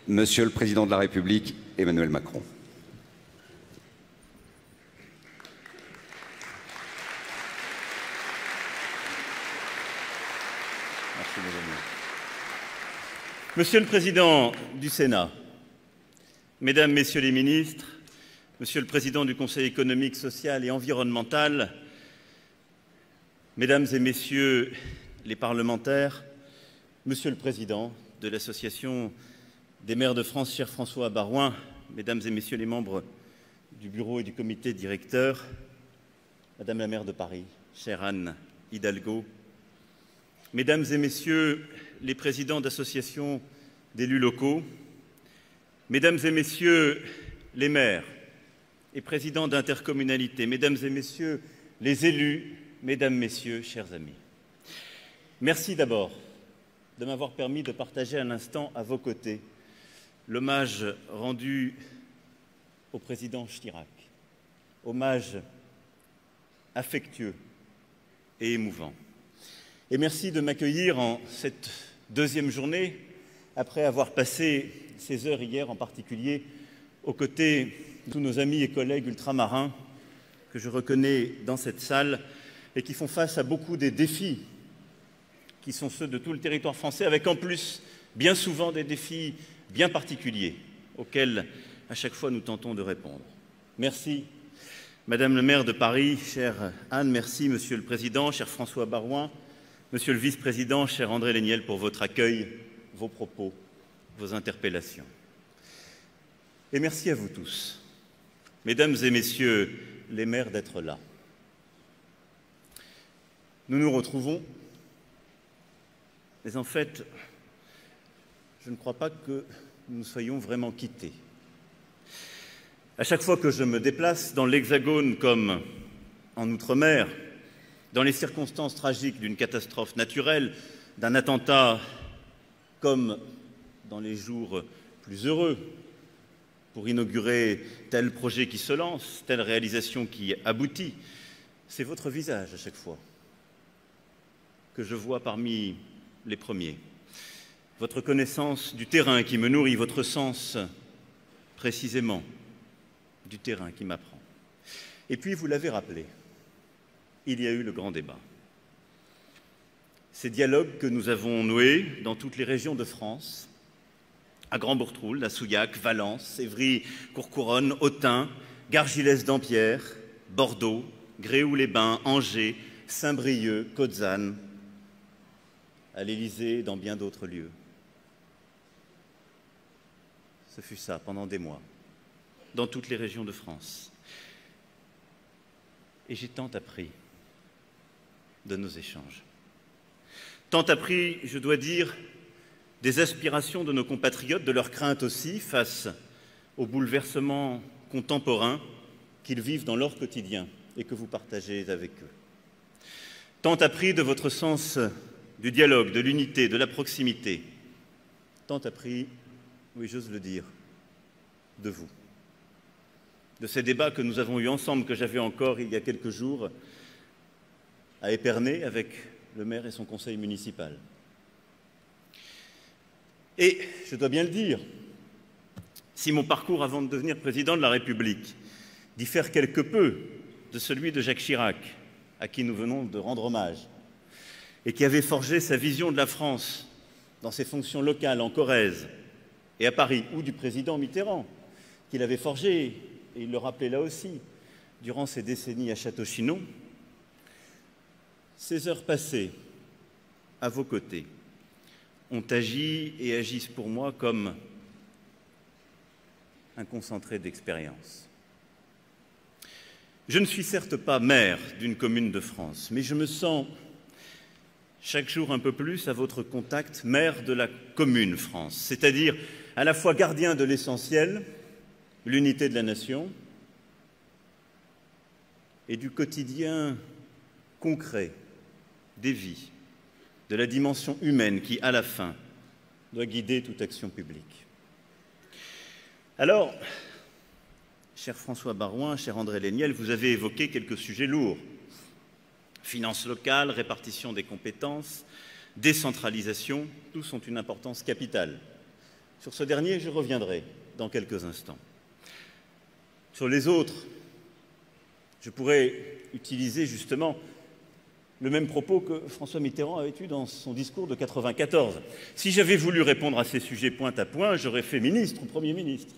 Monsieur le Président de la République, Emmanuel Macron. Merci, mes amis. Monsieur le Président du Sénat, Mesdames, Messieurs les ministres, Monsieur le Président du Conseil économique, social et environnemental, Mesdames et Messieurs les parlementaires, Monsieur le Président de l'Association des maires de France, cher François Baroin, Mesdames et Messieurs les membres du bureau et du comité directeur, Madame la maire de Paris, chère Anne Hidalgo, Mesdames et Messieurs les présidents d'associations d'élus locaux, Mesdames et Messieurs les maires et présidents d'intercommunalités, Mesdames et Messieurs les élus, Mesdames, Messieurs, chers amis. Merci d'abord de m'avoir permis de partager un instant à vos côtés l'hommage rendu au président Chirac, hommage affectueux et émouvant. Et merci de m'accueillir en cette deuxième journée, après avoir passé ces heures hier en particulier aux côtés de tous nos amis et collègues ultramarins que je reconnais dans cette salle et qui font face à beaucoup des défis qui sont ceux de tout le territoire français, avec en plus, bien souvent, des défis bien particuliers auxquels, à chaque fois, nous tentons de répondre. Merci, Madame le maire de Paris, chère Anne, merci, Monsieur le Président, cher François Baroin, Monsieur le Vice-président, cher André Léniel, pour votre accueil, vos propos, vos interpellations. Et merci à vous tous, Mesdames et Messieurs les maires, d'être là. Nous nous retrouvons, mais en fait, je ne crois pas que nous soyons vraiment quittés. À chaque fois que je me déplace dans l'Hexagone comme en Outre-mer, dans les circonstances tragiques d'une catastrophe naturelle, d'un attentat, comme dans les jours plus heureux, pour inaugurer tel projet qui se lance, telle réalisation qui aboutit, c'est votre visage à chaque fois que je vois parmi les premiers. Votre connaissance du terrain qui me nourrit, votre sens précisément du terrain qui m'apprend. Et puis, vous l'avez rappelé, il y a eu le grand débat. Ces dialogues que nous avons noués dans toutes les régions de France, à Grand-Bourgtroul, à Souillac, Valence, Évry, Courcouronnes, Autun, Gargilès-Dampierre, Bordeaux, Gréoux-les-Bains, Angers, Saint-Brieuc, Cozzanne, à l'Élysée et dans bien d'autres lieux. Ce fut ça pendant des mois, dans toutes les régions de France. Et j'ai tant appris de nos échanges. Tant appris, je dois dire, des aspirations de nos compatriotes, de leurs craintes aussi, face aux bouleversements contemporains qu'ils vivent dans leur quotidien et que vous partagez avec eux. Tant appris de votre sens du dialogue, de l'unité, de la proximité. Tant appris, oui, j'ose le dire, de vous. De ces débats que nous avons eus ensemble, que j'avais encore il y a quelques jours à Épernay avec le maire et son conseil municipal. Et, je dois bien le dire, si mon parcours avant de devenir président de la République diffère quelque peu de celui de Jacques Chirac, à qui nous venons de rendre hommage, et qui avait forgé sa vision de la France dans ses fonctions locales en Corrèze et à Paris, ou du président Mitterrand, qu'il avait forgé, et il le rappelait là aussi, durant ces décennies à Château-Chinon, ces heures passées à vos côtés ont agi et agissent pour moi comme un concentré d'expérience. Je ne suis certes pas maire d'une commune de France, mais je me sens chaque jour un peu plus à votre contact, maire de la commune France, c'est-à-dire à la fois gardien de l'essentiel, l'unité de la nation, et du quotidien concret des vies, de la dimension humaine qui, à la fin, doit guider toute action publique. Alors, cher François Baroin, cher André Léniel, vous avez évoqué quelques sujets lourds. Finances locales, répartition des compétences, décentralisation, tous ont une importance capitale. Sur ce dernier, je reviendrai dans quelques instants. Sur les autres, je pourrais utiliser justement le même propos que François Mitterrand avait eu dans son discours de 1994. Si j'avais voulu répondre à ces sujets point à point, j'aurais fait ministre ou Premier ministre.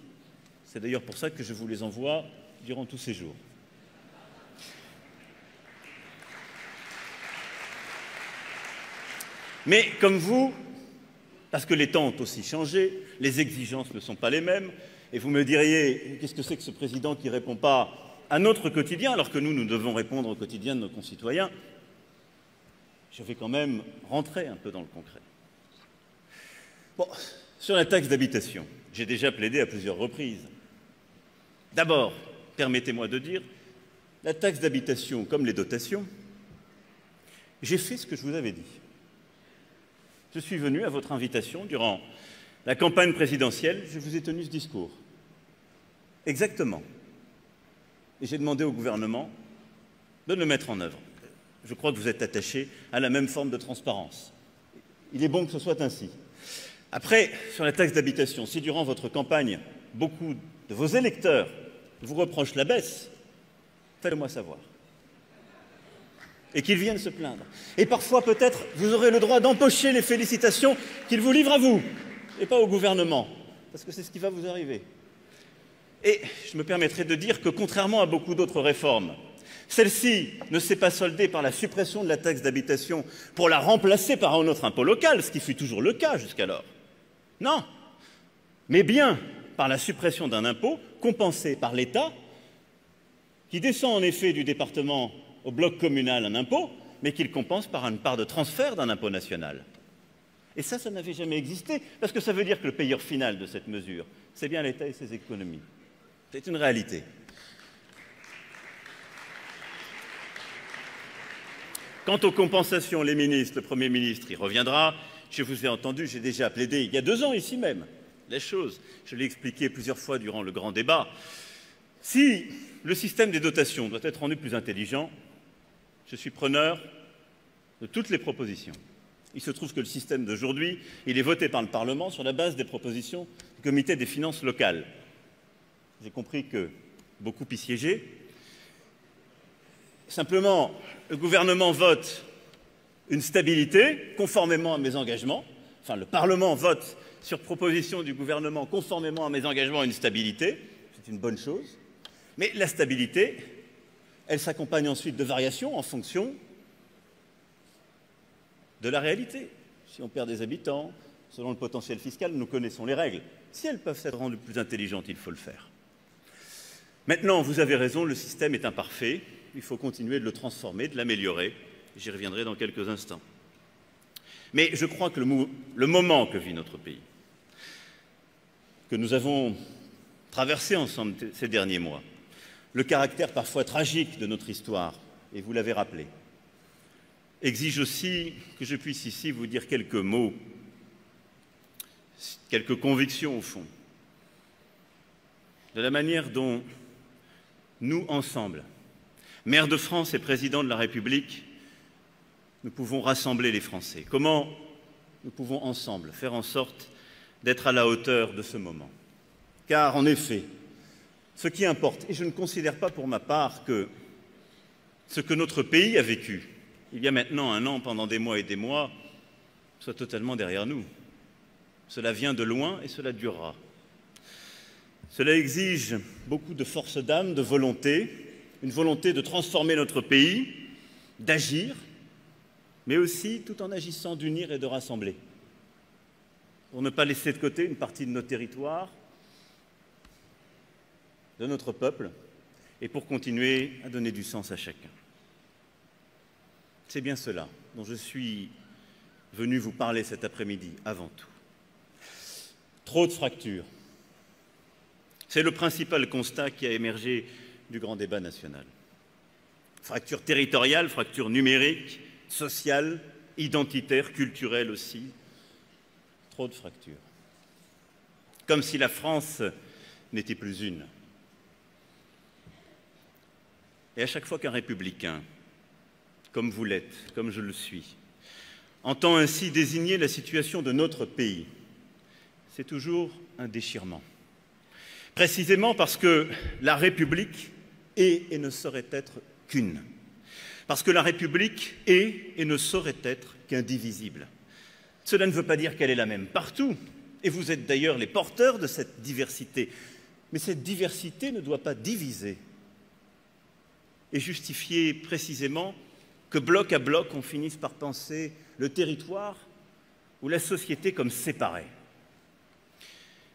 C'est d'ailleurs pour ça que je vous les envoie durant tous ces jours. Mais comme vous, parce que les temps ont aussi changé, les exigences ne sont pas les mêmes, et vous me diriez, qu'est-ce que c'est que ce président qui ne répond pas à notre quotidien, alors que nous devons répondre au quotidien de nos concitoyens? Je vais quand même rentrer un peu dans le concret. Bon, sur la taxe d'habitation, j'ai déjà plaidé à plusieurs reprises. D'abord, permettez-moi de dire, la taxe d'habitation, comme les dotations, j'ai fait ce que je vous avais dit. Je suis venu à votre invitation durant la campagne présidentielle, je vous ai tenu ce discours. Exactement. Et j'ai demandé au gouvernement de le mettre en œuvre. Je crois que vous êtes attachés à la même forme de transparence. Il est bon que ce soit ainsi. Après, sur la taxe d'habitation, si durant votre campagne, beaucoup de vos électeurs vous reprochent la baisse, faites-le-moi savoir. Et qu'ils viennent se plaindre. Et parfois, peut-être, vous aurez le droit d'empocher les félicitations qu'ils vous livrent à vous, et pas au gouvernement, parce que c'est ce qui va vous arriver. Et je me permettrai de dire que, contrairement à beaucoup d'autres réformes, celle-ci ne s'est pas soldée par la suppression de la taxe d'habitation pour la remplacer par un autre impôt local, ce qui fut toujours le cas jusqu'alors. Non, mais bien par la suppression d'un impôt compensé par l'État, qui descend en effet du département au bloc communal un impôt, mais qu'il compense par une part de transfert d'un impôt national. Et ça n'avait jamais existé, parce que ça veut dire que le payeur final de cette mesure, c'est bien l'État et ses économies. C'est une réalité. Quant aux compensations, les ministres, le Premier ministre y reviendra. Je vous ai entendu, j'ai déjà plaidé il y a 2 ans ici même les choses. Je l'ai expliqué plusieurs fois durant le grand débat. Si le système des dotations doit être rendu plus intelligent, je suis preneur de toutes les propositions. Il se trouve que le système d'aujourd'hui, il est voté par le Parlement sur la base des propositions du Comité des finances locales. J'ai compris que beaucoup y siégeaient. Simplement, le gouvernement vote une stabilité conformément à mes engagements. Enfin, le Parlement vote sur proposition du gouvernement conformément à mes engagements une stabilité. C'est une bonne chose. Mais la stabilité, elle s'accompagne ensuite de variations en fonction de la réalité. Si on perd des habitants, selon le potentiel fiscal, nous connaissons les règles. Si elles peuvent être rendues plus intelligentes, il faut le faire. Maintenant, vous avez raison, le système est imparfait. Il faut continuer de le transformer, de l'améliorer. J'y reviendrai dans quelques instants. Mais je crois que le moment que vit notre pays, que nous avons traversé ensemble ces derniers mois, le caractère parfois tragique de notre histoire, et vous l'avez rappelé, exige aussi que je puisse ici vous dire quelques mots, quelques convictions au fond, de la manière dont nous, ensemble, maire de France et président de la République, nous pouvons rassembler les Français. Comment nous pouvons ensemble faire en sorte d'être à la hauteur de ce moment. Car en effet, ce qui importe, et je ne considère pas pour ma part que ce que notre pays a vécu il y a maintenant 1 an, pendant des mois et des mois, soit totalement derrière nous. Cela vient de loin et cela durera. Cela exige beaucoup de force d'âme, de volonté, une volonté de transformer notre pays, d'agir, mais aussi tout en agissant d'unir et de rassembler, pour ne pas laisser de côté une partie de nos territoires, de notre peuple, et pour continuer à donner du sens à chacun. C'est bien cela dont je suis venu vous parler cet après-midi, avant tout. Trop de fractures. C'est le principal constat qui a émergé du grand débat national. Fracture territoriale, fracture numérique, sociale, identitaire, culturelle aussi. Trop de fractures. Comme si la France n'était plus une. Et à chaque fois qu'un républicain, comme vous l'êtes, comme je le suis, entend ainsi désigner la situation de notre pays, c'est toujours un déchirement. Précisément parce que la République est et ne saurait être qu'une. Parce que la République est et ne saurait être qu'indivisible. Cela ne veut pas dire qu'elle est la même partout, et vous êtes d'ailleurs les porteurs de cette diversité. Mais cette diversité ne doit pas diviser et justifier précisément que bloc à bloc, on finisse par penser le territoire ou la société comme séparés.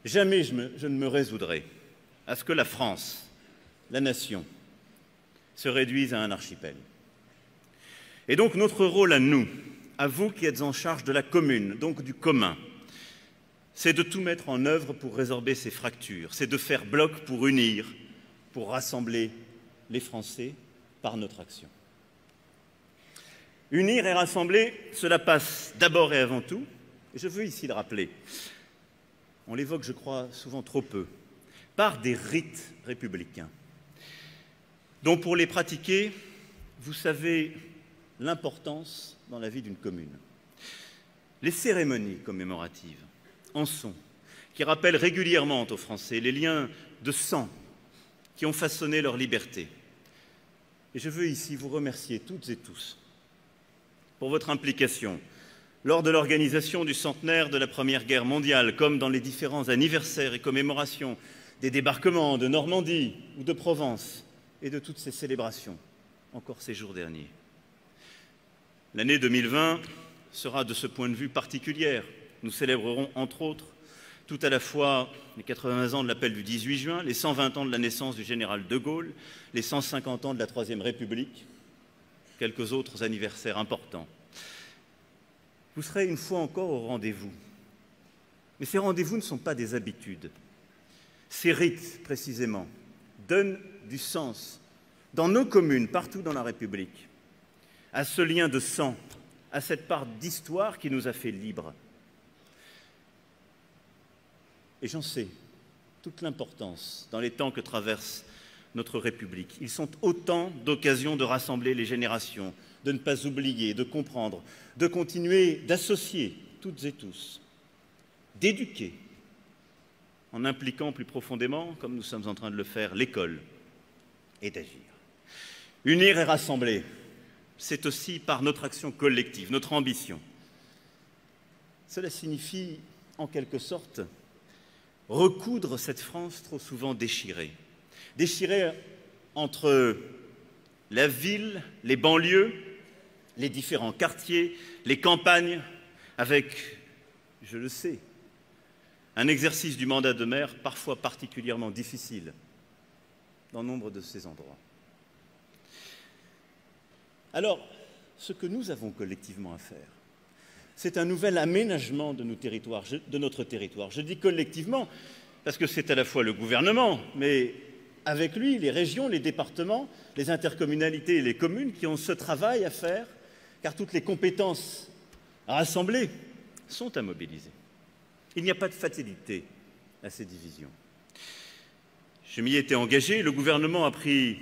Jamais je ne me résoudrai à ce que la France, la nation, se réduise à un archipel. Et donc notre rôle à nous, à vous qui êtes en charge de la commune, donc du commun, c'est de tout mettre en œuvre pour résorber ces fractures, c'est de faire bloc pour unir, pour rassembler les Français par notre action. Unir et rassembler, cela passe d'abord et avant tout, et je veux ici le rappeler, on l'évoque, je crois, souvent trop peu, par des rites républicains, dont pour les pratiquer, vous savez l'importance dans la vie d'une commune. Les cérémonies commémoratives en sont, qui rappellent régulièrement aux Français les liens de sang qui ont façonné leur liberté. Et je veux ici vous remercier toutes et tous pour votre implication lors de l'organisation du centenaire de la Première Guerre mondiale, comme dans les différents anniversaires et commémorations des débarquements de Normandie ou de Provence et de toutes ces célébrations, encore ces jours derniers. L'année 2020 sera de ce point de vue particulière. Nous célébrerons, entre autres, tout à la fois les 80 ans de l'appel du 18 juin, les 120 ans de la naissance du général de Gaulle, les 150 ans de la Troisième République, quelques autres anniversaires importants. Vous serez une fois encore au rendez-vous. Mais ces rendez-vous ne sont pas des habitudes. Ces rites, précisément, donnent du sens, dans nos communes, partout dans la République, à ce lien de sang, à cette part d'histoire qui nous a fait libres. Et j'en sais toute l'importance dans les temps que traverse notre République. Ils sont autant d'occasions de rassembler les générations, de ne pas oublier, de comprendre, de continuer d'associer toutes et tous, d'éduquer, en impliquant plus profondément, comme nous sommes en train de le faire, l'école, et d'agir. Unir et rassembler, c'est aussi par notre action collective, notre ambition. Cela signifie, en quelque sorte, recoudre cette France trop souvent déchirée. Déchirée entre la ville, les banlieues, les différents quartiers, les campagnes, avec, je le sais, un exercice du mandat de maire parfois particulièrement difficile dans nombre de ces endroits. Alors, ce que nous avons collectivement à faire, c'est un nouvel aménagement de notre territoire. Je dis collectivement parce que c'est à la fois le gouvernement, mais avec lui, les régions, les départements, les intercommunalités et les communes qui ont ce travail à faire, car toutes les compétences rassemblées sont à mobiliser. Il n'y a pas de fatalité à ces divisions. Je m'y étais engagé, le gouvernement a pris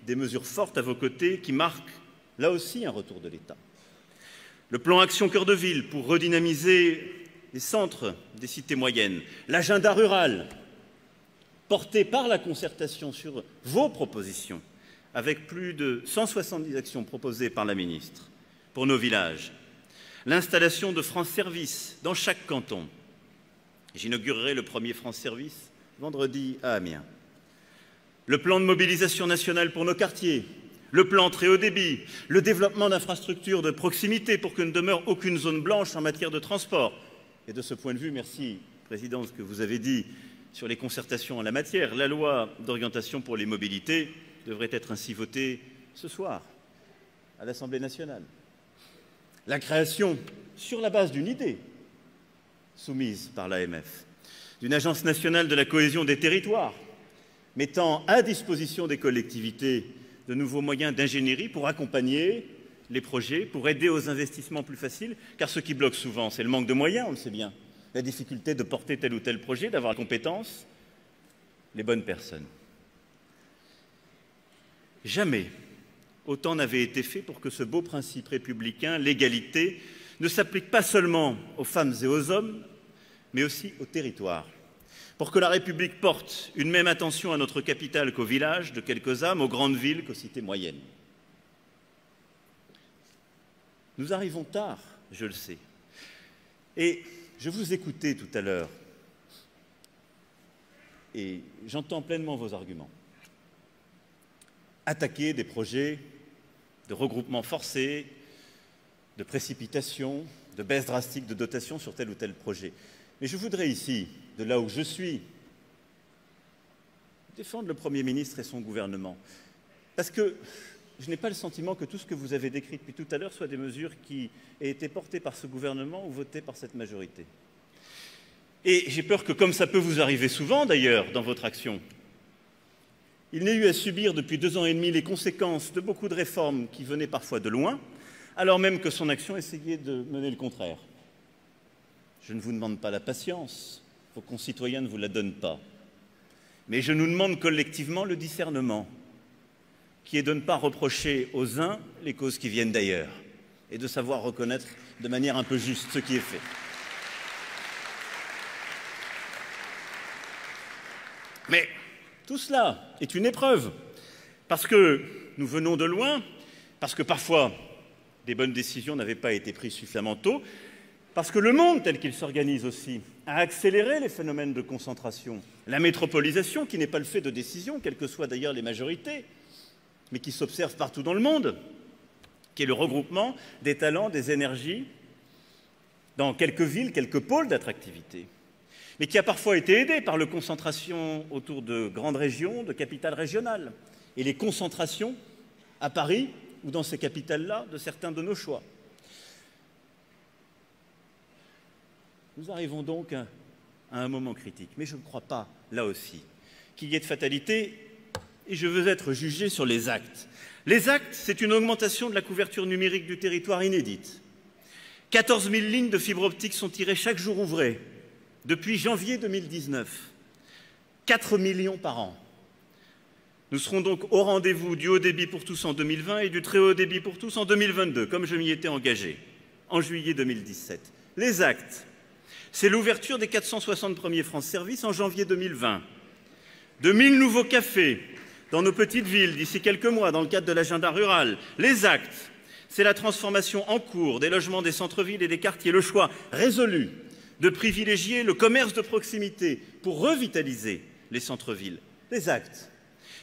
des mesures fortes à vos côtés qui marquent là aussi un retour de l'État. Le plan Action Cœur de Ville pour redynamiser les centres des cités moyennes, l'agenda rural porté par la concertation sur vos propositions, avec plus de 170 actions proposées par la ministre pour nos villages, l'installation de France Service dans chaque canton. J'inaugurerai le premier France Service vendredi à Amiens. Le plan de mobilisation nationale pour nos quartiers, le plan très haut débit, le développement d'infrastructures de proximité pour que ne demeure aucune zone blanche en matière de transport. Et de ce point de vue, merci, Président, ce que vous avez dit sur les concertations en la matière. La loi d'orientation pour les mobilités devrait être ainsi votée ce soir à l'Assemblée nationale. La création, sur la base d'une idée soumise par l'AMF, d'une agence nationale de la cohésion des territoires, mettant à disposition des collectivités de nouveaux moyens d'ingénierie pour accompagner les projets, pour aider aux investissements plus faciles, car ce qui bloque souvent, c'est le manque de moyens, on le sait bien, la difficulté de porter tel ou tel projet, d'avoir la compétence, les bonnes personnes. Jamais autant n'avait été fait pour que ce beau principe républicain, l'égalité, ne s'applique pas seulement aux femmes et aux hommes, mais aussi au territoire, pour que la République porte une même attention à notre capitale qu'aux villages de quelques âmes, aux grandes villes qu'aux cités moyennes. Nous arrivons tard, je le sais. Et je vous écoutais tout à l'heure, et j'entends pleinement vos arguments. Attaquer des projets de regroupement forcé, de précipitation, de baisse drastique de dotation sur tel ou tel projet. Mais je voudrais ici, de là où je suis, défendre le Premier ministre et son gouvernement. Parce que je n'ai pas le sentiment que tout ce que vous avez décrit depuis tout à l'heure soit des mesures qui aient été portées par ce gouvernement ou votées par cette majorité. Et j'ai peur que, comme ça peut vous arriver souvent d'ailleurs dans votre action, il n'ait eu à subir depuis 2 ans et demi les conséquences de beaucoup de réformes qui venaient parfois de loin, alors même que son action essayait de mener le contraire. Je ne vous demande pas la patience, vos concitoyens ne vous la donnent pas. Mais je nous demande collectivement le discernement, qui est de ne pas reprocher aux uns les causes qui viennent d'ailleurs, et de savoir reconnaître de manière un peu juste ce qui est fait. Mais tout cela est une épreuve, parce que nous venons de loin, parce que parfois des bonnes décisions n'avaient pas été prises suffisamment tôt, parce que le monde tel qu'il s'organise aussi a accéléré les phénomènes de concentration, la métropolisation qui n'est pas le fait de décisions, quelles que soient d'ailleurs les majorités, mais qui s'observe partout dans le monde, qui est le regroupement des talents, des énergies, dans quelques villes, quelques pôles d'attractivité, mais qui a parfois été aidé par la concentration autour de grandes régions, de capitales régionales, et les concentrations à Paris ou dans ces capitales-là de certains de nos choix. Nous arrivons donc à un moment critique, mais je ne crois pas, là aussi, qu'il y ait de fatalité, et je veux être jugé sur les actes. Les actes, c'est une augmentation de la couverture numérique du territoire inédite. 14 000 lignes de fibre optique sont tirées chaque jour ouvré, depuis janvier 2019, 4 millions par an. Nous serons donc au rendez-vous du haut débit pour tous en 2020 et du très haut débit pour tous en 2022, comme je m'y étais engagé, en juillet 2017. Les actes, c'est l'ouverture des 460 premiers France Service en janvier 2020, de 1000 nouveaux cafés dans nos petites villes d'ici quelques mois dans le cadre de l'agenda rural. Les actes, c'est la transformation en cours des logements des centres-villes et des quartiers, le choix résolu de privilégier le commerce de proximité pour revitaliser les centres-villes. Les actes,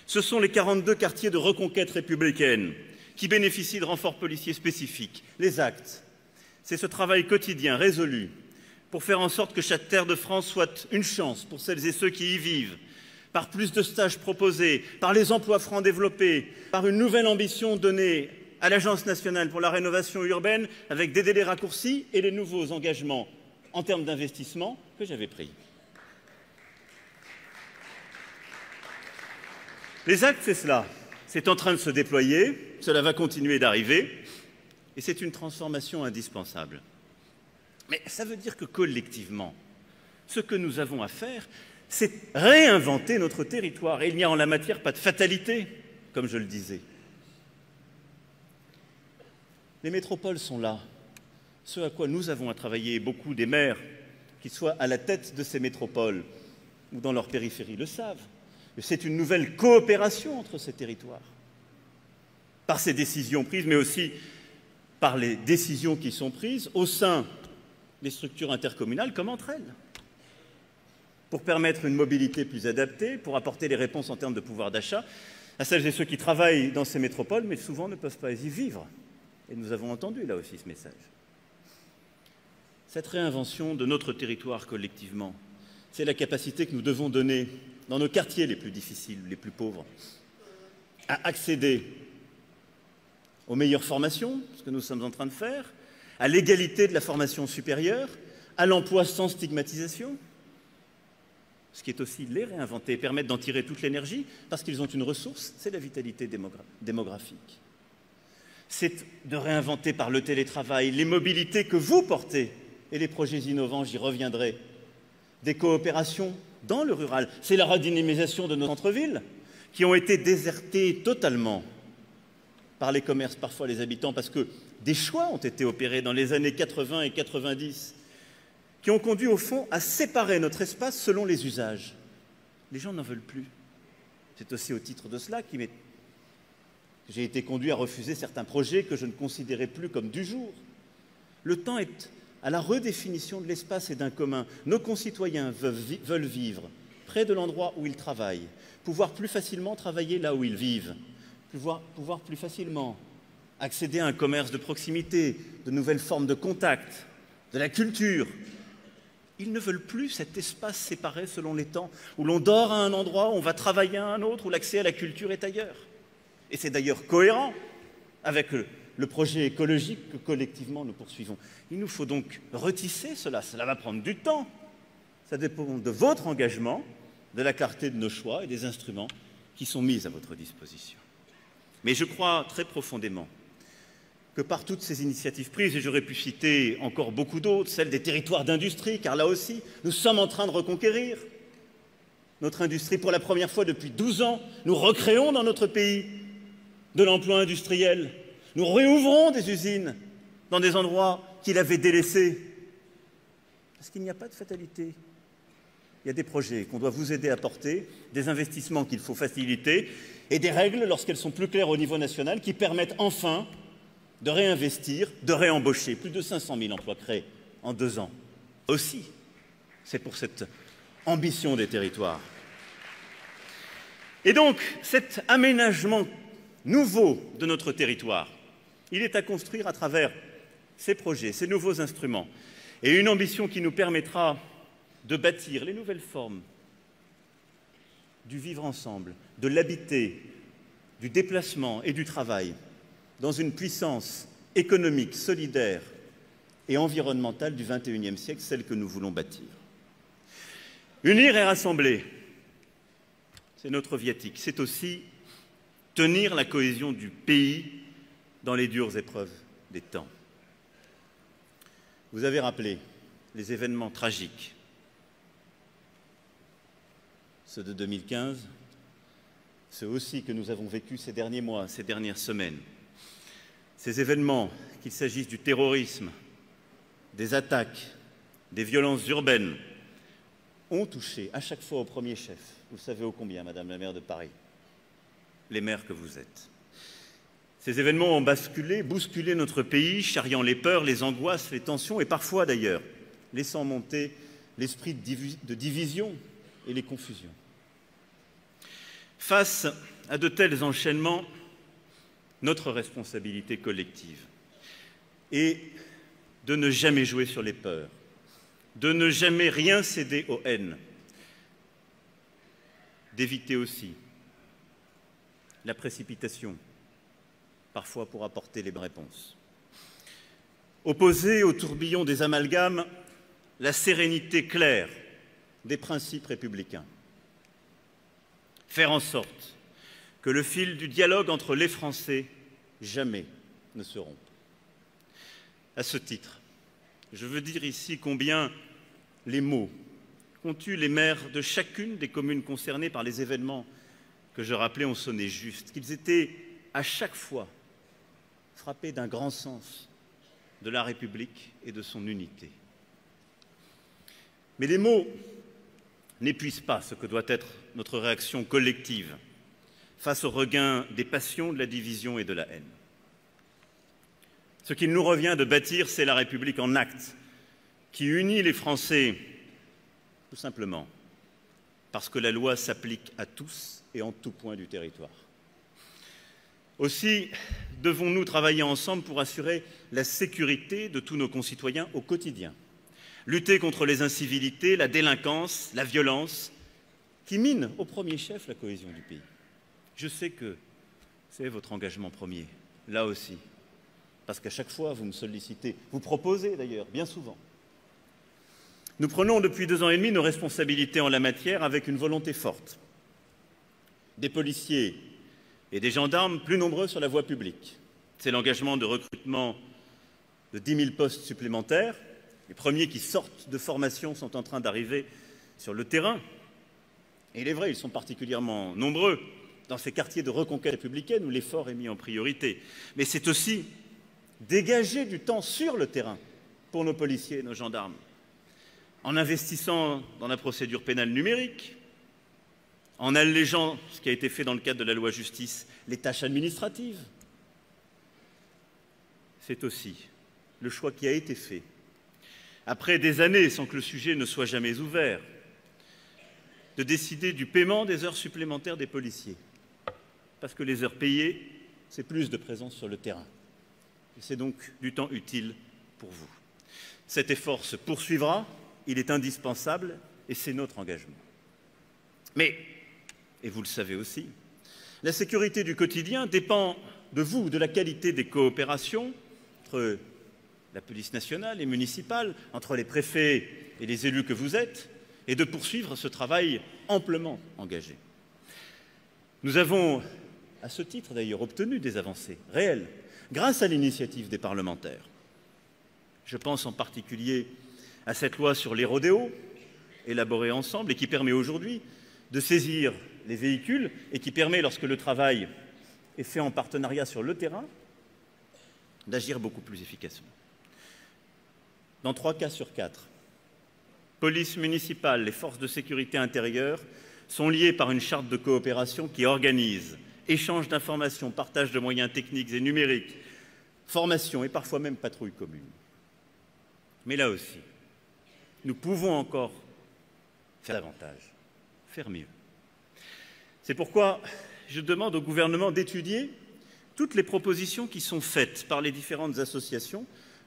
ce sont les 42 quartiers de reconquête républicaine qui bénéficient de renforts policiers spécifiques. Les actes, c'est ce travail quotidien résolu pour faire en sorte que chaque terre de France soit une chance pour celles et ceux qui y vivent, par plus de stages proposés, par les emplois francs développés, par une nouvelle ambition donnée à l'Agence nationale pour la rénovation urbaine avec des délais raccourcis et les nouveaux engagements en termes d'investissement que j'avais pris. Les actes, c'est cela. C'est en train de se déployer, cela va continuer d'arriver, et c'est une transformation indispensable. Mais ça veut dire que collectivement, ce que nous avons à faire, c'est réinventer notre territoire. Et il n'y a en la matière pas de fatalité, comme je le disais. Les métropoles sont là. Ce à quoi nous avons à travailler, beaucoup des maires, qu'ils soient à la tête de ces métropoles ou dans leur périphérie, le savent. C'est une nouvelle coopération entre ces territoires, par ces décisions prises, mais aussi par les décisions qui sont prises au sein des structures intercommunales comme entre elles, pour permettre une mobilité plus adaptée, pour apporter les réponses en termes de pouvoir d'achat à celles et ceux qui travaillent dans ces métropoles, mais souvent ne peuvent pas y vivre. Et nous avons entendu là aussi ce message. Cette réinvention de notre territoire collectivement, c'est la capacité que nous devons donner dans nos quartiers les plus difficiles, les plus pauvres, à accéder aux meilleures formations, ce que nous sommes en train de faire, à l'égalité de la formation supérieure, à l'emploi sans stigmatisation, ce qui est aussi les réinventer et permettre d'en tirer toute l'énergie, parce qu'ils ont une ressource, c'est la vitalité démographique. C'est de réinventer par le télétravail les mobilités que vous portez et les projets innovants, j'y reviendrai, des coopérations dans le rural. C'est la redynamisation de nos centres-villes qui ont été désertés totalement par les commerces, parfois les habitants, parce que des choix ont été opérés dans les années 80 et 90 qui ont conduit au fond à séparer notre espace selon les usages. Les gens n'en veulent plus. C'est aussi au titre de cela que j'ai été conduit à refuser certains projets que je ne considérais plus comme du jour. Le temps est à la redéfinition de l'espace et d'un commun. Nos concitoyens veulent vivre près de l'endroit où ils travaillent, pouvoir plus facilement travailler là où ils vivent, pouvoir plus facilement accéder à un commerce de proximité, de nouvelles formes de contact, de la culture. Ils ne veulent plus cet espace séparé selon les temps, où l'on dort à un endroit, où on va travailler à un autre, où l'accès à la culture est ailleurs. Et c'est d'ailleurs cohérent avec le projet écologique que collectivement nous poursuivons. Il nous faut donc retisser cela. Cela va prendre du temps. Ça dépend de votre engagement, de la clarté de nos choix et des instruments qui sont mis à votre disposition. Mais je crois très profondément que par toutes ces initiatives prises, et j'aurais pu citer encore beaucoup d'autres, celles des territoires d'industrie, car là aussi, nous sommes en train de reconquérir notre industrie. Pour la première fois depuis 12 ans, nous recréons dans notre pays de l'emploi industriel. Nous réouvrons des usines dans des endroits qu'il avait délaissés. Parce qu'il n'y a pas de fatalité. Il y a des projets qu'on doit vous aider à porter, des investissements qu'il faut faciliter et des règles, lorsqu'elles sont plus claires au niveau national, qui permettent enfin de réinvestir, de réembaucher. Plus de 500 000 emplois créés en 2 ans. Aussi, c'est pour cette ambition des territoires. Et donc, cet aménagement nouveau de notre territoire, il est à construire à travers ces projets, ces nouveaux instruments, et une ambition qui nous permettra de bâtir les nouvelles formes du vivre ensemble, de l'habiter, du déplacement et du travail, dans une puissance économique, solidaire et environnementale du XXIe siècle, celle que nous voulons bâtir. Unir et rassembler, c'est notre viatique, c'est aussi tenir la cohésion du pays dans les dures épreuves des temps. Vous avez rappelé les événements tragiques, ceux de 2015, ceux aussi que nous avons vécus ces derniers mois, ces dernières semaines. Ces événements, qu'il s'agisse du terrorisme, des attaques, des violences urbaines, ont touché à chaque fois au premier chef. Vous savez ô combien, Madame la maire de Paris, les maires que vous êtes. Ces événements ont bousculé notre pays, charriant les peurs, les angoisses, les tensions et parfois d'ailleurs, laissant monter l'esprit de division et les confusions. Face à de tels enchaînements, notre responsabilité collective est de ne jamais jouer sur les peurs, de ne jamais rien céder aux haines, d'éviter aussi la précipitation, parfois pour apporter les bonnes réponses. Opposer au tourbillon des amalgames la sérénité claire des principes républicains. Faire en sorte que le fil du dialogue entre les Français jamais ne se rompe. À ce titre, je veux dire ici combien les mots qu'ont eus les maires de chacune des communes concernées par les événements que je rappelais ont sonné juste, qu'ils étaient à chaque fois frappés d'un grand sens de la République et de son unité. Mais les mots n'épuisent pas ce que doit être notre réaction collective face au regain des passions, de la division et de la haine. Ce qu'il nous revient de bâtir, c'est la République en actes, qui unit les Français, tout simplement, parce que la loi s'applique à tous et en tout point du territoire. Aussi, devons-nous travailler ensemble pour assurer la sécurité de tous nos concitoyens au quotidien, lutter contre les incivilités, la délinquance, la violence, qui minent au premier chef la cohésion du pays. Je sais que c'est votre engagement premier, là aussi, parce qu'à chaque fois, vous me sollicitez, vous proposez d'ailleurs, bien souvent. Nous prenons depuis 2 ans et demi nos responsabilités en la matière avec une volonté forte. Des policiers et des gendarmes plus nombreux sur la voie publique. C'est l'engagement de recrutement de 10 000 postes supplémentaires. Les premiers qui sortent de formation sont en train d'arriver sur le terrain. Et il est vrai, ils sont particulièrement nombreux dans ces quartiers de reconquête républicaine où l'effort est mis en priorité. Mais c'est aussi dégager du temps sur le terrain pour nos policiers et nos gendarmes, en investissant dans la procédure pénale numérique, en allégeant ce qui a été fait dans le cadre de la loi justice, les tâches administratives. C'est aussi le choix qui a été fait, après des années sans que le sujet ne soit jamais ouvert, de décider du paiement des heures supplémentaires des policiers. Parce que les heures payées, c'est plus de présence sur le terrain. C'est donc du temps utile pour vous. Cet effort se poursuivra, il est indispensable et c'est notre engagement. Mais, et vous le savez aussi, la sécurité du quotidien dépend de vous, de la qualité des coopérations entre la police nationale et municipale, entre les préfets et les élus que vous êtes, et de poursuivre ce travail amplement engagé. Nous avons, à ce titre d'ailleurs, obtenu des avancées réelles grâce à l'initiative des parlementaires. Je pense en particulier à cette loi sur les rodéos, élaborée ensemble et qui permet aujourd'hui de saisir les véhicules et qui permet, lorsque le travail est fait en partenariat sur le terrain, d'agir beaucoup plus efficacement. Dans 3 cas sur 4, police municipale, les forces de sécurité intérieure sont liées par une charte de coopération qui organise échange d'informations, partage de moyens techniques et numériques, formation et parfois même patrouille commune. Mais là aussi, nous pouvons encore faire davantage, faire mieux. C'est pourquoi je demande au gouvernement d'étudier toutes les propositions qui sont faites par les différentes associations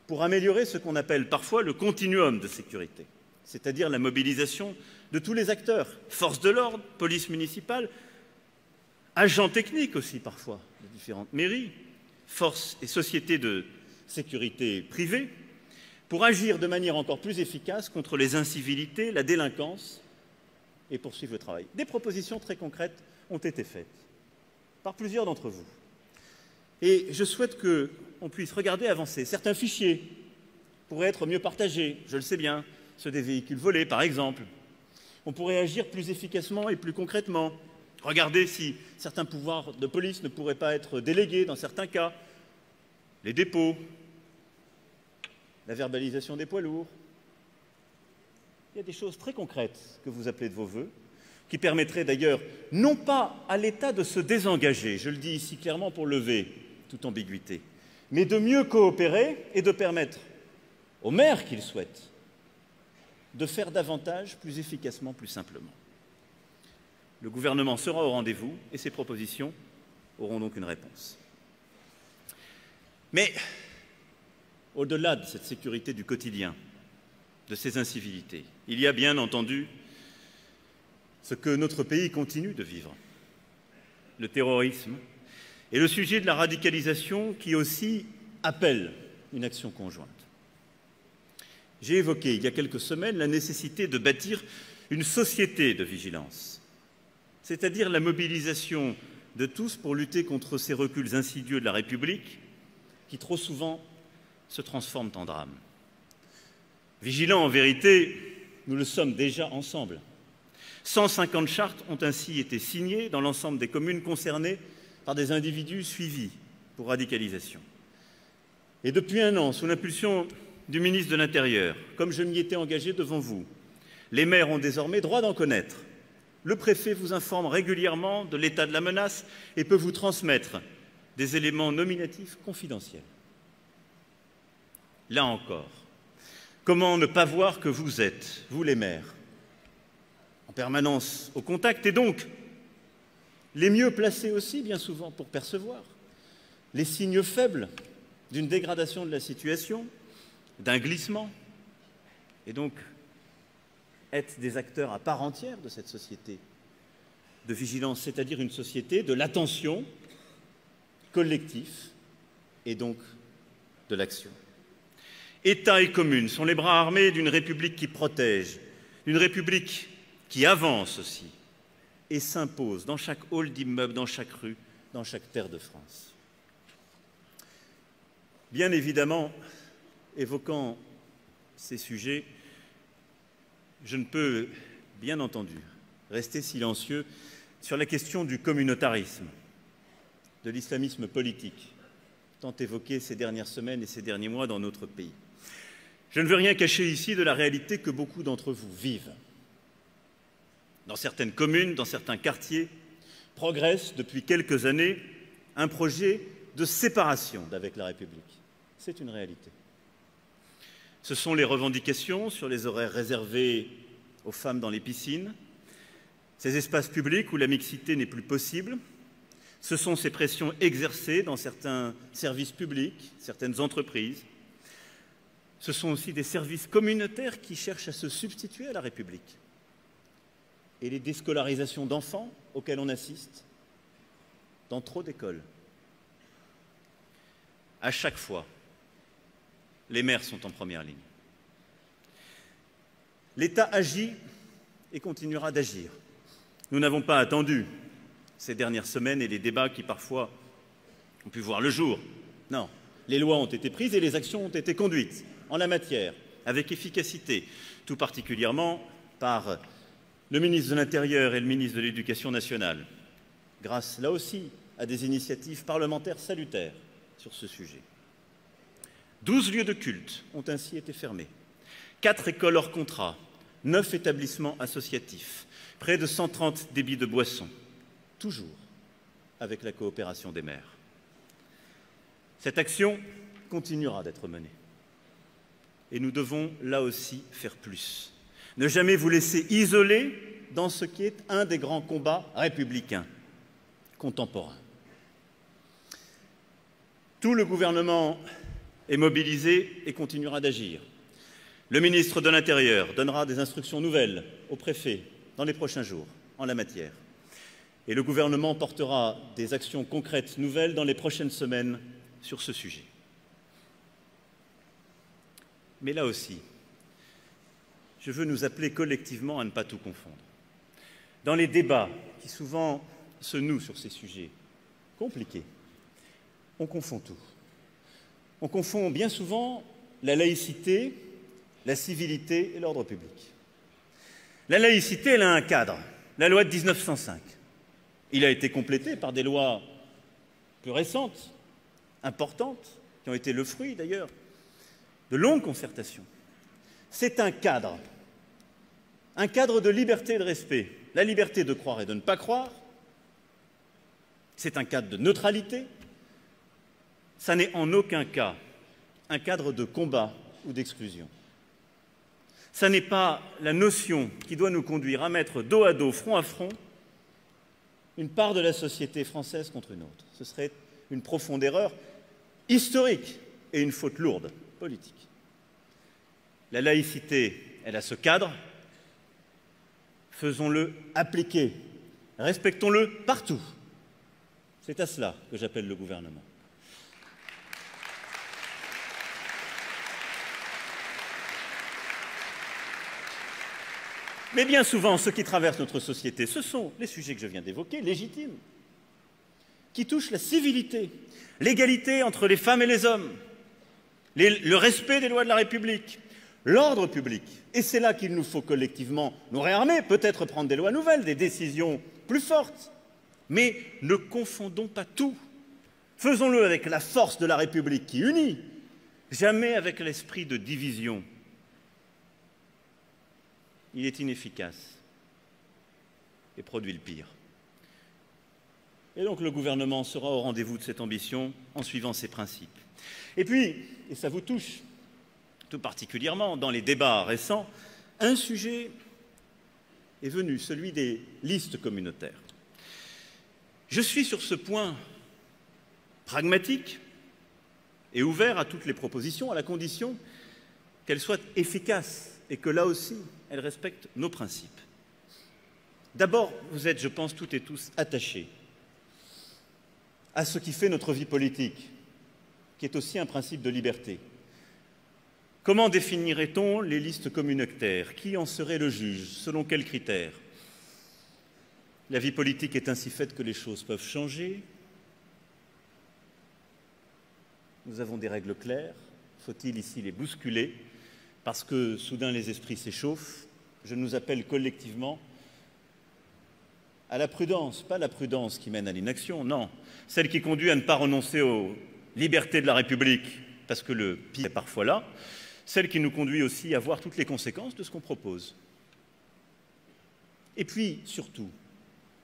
pour améliorer ce qu'on appelle parfois le continuum de sécurité, c'est-à-dire la mobilisation de tous les acteurs, forces de l'ordre, police municipale, agents techniques aussi parfois, de différentes mairies, forces et sociétés de sécurité privées, pour agir de manière encore plus efficace contre les incivilités, la délinquance et poursuivre le travail. Des propositions très concrètes ont été faites par plusieurs d'entre vous. Et je souhaite qu'on puisse regarder avancer. Certains fichiers pourraient être mieux partagés, je le sais bien, ceux des véhicules volés par exemple. On pourrait agir plus efficacement et plus concrètement. Regardez si certains pouvoirs de police ne pourraient pas être délégués dans certains cas. Les dépôts, la verbalisation des poids lourds. Il y a des choses très concrètes que vous appelez de vos vœux, qui permettraient d'ailleurs non pas à l'État de se désengager, je le dis ici clairement pour lever toute ambiguïté, mais de mieux coopérer et de permettre aux maires qui le souhaitent de faire davantage, plus efficacement, plus simplement. Le gouvernement sera au rendez-vous et ces propositions auront donc une réponse. Mais au-delà de cette sécurité du quotidien, de ces incivilités, il y a bien entendu ce que notre pays continue de vivre, le terrorisme et le sujet de la radicalisation qui aussi appelle une action conjointe. J'ai évoqué il y a quelques semaines la nécessité de bâtir une société de vigilance, c'est-à-dire la mobilisation de tous pour lutter contre ces reculs insidieux de la République qui trop souvent se transforment en drame. Vigilants, en vérité, nous le sommes déjà ensemble. 150 chartes ont ainsi été signées dans l'ensemble des communes concernées par des individus suivis pour radicalisation. Et depuis 1 an, sous l'impulsion du ministre de l'Intérieur, comme je m'y étais engagé devant vous, les maires ont désormais droit d'en connaître. Le préfet vous informe régulièrement de l'état de la menace et peut vous transmettre des éléments nominatifs confidentiels. Là encore, comment ne pas voir que vous êtes, vous les maires, en permanence au contact et donc les mieux placés aussi, bien souvent, pour percevoir les signes faibles d'une dégradation de la situation, d'un glissement, et donc être des acteurs à part entière de cette société de vigilance, c'est-à-dire une société de l'attention collective et donc de l'action. État et communes sont les bras armés d'une République qui protège, d'une République qui avance aussi et s'impose dans chaque hall d'immeuble, dans chaque rue, dans chaque terre de France. Bien évidemment, évoquant ces sujets, je ne peux, bien entendu, rester silencieux sur la question du communautarisme, de l'islamisme politique, tant évoqué ces dernières semaines et ces derniers mois dans notre pays. Je ne veux rien cacher ici de la réalité que beaucoup d'entre vous vivent. Dans certaines communes, dans certains quartiers, progresse depuis quelques années un projet de séparation d'avec la République. C'est une réalité. Ce sont les revendications sur les horaires réservés aux femmes dans les piscines, ces espaces publics où la mixité n'est plus possible. Ce sont ces pressions exercées dans certains services publics, certaines entreprises. Ce sont aussi des services communautaires qui cherchent à se substituer à la République. Et les déscolarisations d'enfants auxquelles on assiste dans trop d'écoles. À chaque fois, les maires sont en première ligne. L'État agit et continuera d'agir. Nous n'avons pas attendu ces dernières semaines et les débats qui parfois ont pu voir le jour. Non, les lois ont été prises et les actions ont été conduites en la matière, avec efficacité, tout particulièrement par le ministre de l'Intérieur et le ministre de l'Éducation nationale, grâce là aussi à des initiatives parlementaires salutaires sur ce sujet. 12 lieux de culte ont ainsi été fermés, 4 écoles hors contrat, 9 établissements associatifs, près de 130 débits de boissons, toujours avec la coopération des maires. Cette action continuera d'être menée. Et nous devons, là aussi, faire plus. Ne jamais vous laisser isoler dans ce qui est un des grands combats républicains contemporains. Tout le gouvernement est mobilisé et continuera d'agir. Le ministre de l'Intérieur donnera des instructions nouvelles au préfet dans les prochains jours en la matière. Et le gouvernement portera des actions concrètes nouvelles dans les prochaines semaines sur ce sujet. Mais là aussi, je veux nous appeler collectivement à ne pas tout confondre. Dans les débats qui souvent se nouent sur ces sujets compliqués, on confond tout. On confond bien souvent la laïcité, la civilité et l'ordre public. La laïcité, elle a un cadre, la loi de 1905. Il a été complété par des lois plus récentes, importantes, qui ont été le fruit d'ailleurs de longues concertations. C'est un cadre de liberté et de respect. La liberté de croire et de ne pas croire, c'est un cadre de neutralité. Ça n'est en aucun cas un cadre de combat ou d'exclusion. Ça n'est pas la notion qui doit nous conduire à mettre dos à dos, front à front, une part de la société française contre une autre. Ce serait une profonde erreur historique et une faute lourde politique. La laïcité, elle a ce cadre. Faisons-le appliquer. Respectons-le partout. C'est à cela que j'appelle le gouvernement. Mais bien souvent, ce qui traverse notre société, ce sont les sujets que je viens d'évoquer, légitimes, qui touchent la civilité, l'égalité entre les femmes et les hommes, le respect des lois de la République, l'ordre public. Et c'est là qu'il nous faut collectivement nous réarmer, peut-être prendre des lois nouvelles, des décisions plus fortes. Mais ne confondons pas tout. Faisons-le avec la force de la République qui unit, jamais avec l'esprit de division. Il est inefficace et produit le pire. Et donc le gouvernement sera au rendez-vous de cette ambition en suivant ces principes. Et puis, et ça vous touche tout particulièrement dans les débats récents, un sujet est venu, celui des listes communautaires. Je suis sur ce point pragmatique et ouvert à toutes les propositions, à la condition qu'elles soient efficaces et que là aussi, elles respectent nos principes. D'abord, vous êtes, je pense, toutes et tous attachés à ce qui fait notre vie politique, qui est aussi un principe de liberté. Comment définirait-on les listes communautaires? Qui en serait le juge? Selon quels critères? La vie politique est ainsi faite que les choses peuvent changer. Nous avons des règles claires. Faut-il ici les bousculer? Parce que soudain les esprits s'échauffent. Je nous appelle collectivement à la prudence, pas la prudence qui mène à l'inaction, non, celle qui conduit à ne pas renoncer aux libertés de la République, parce que le pire est parfois là, celle qui nous conduit aussi à voir toutes les conséquences de ce qu'on propose. Et puis, surtout,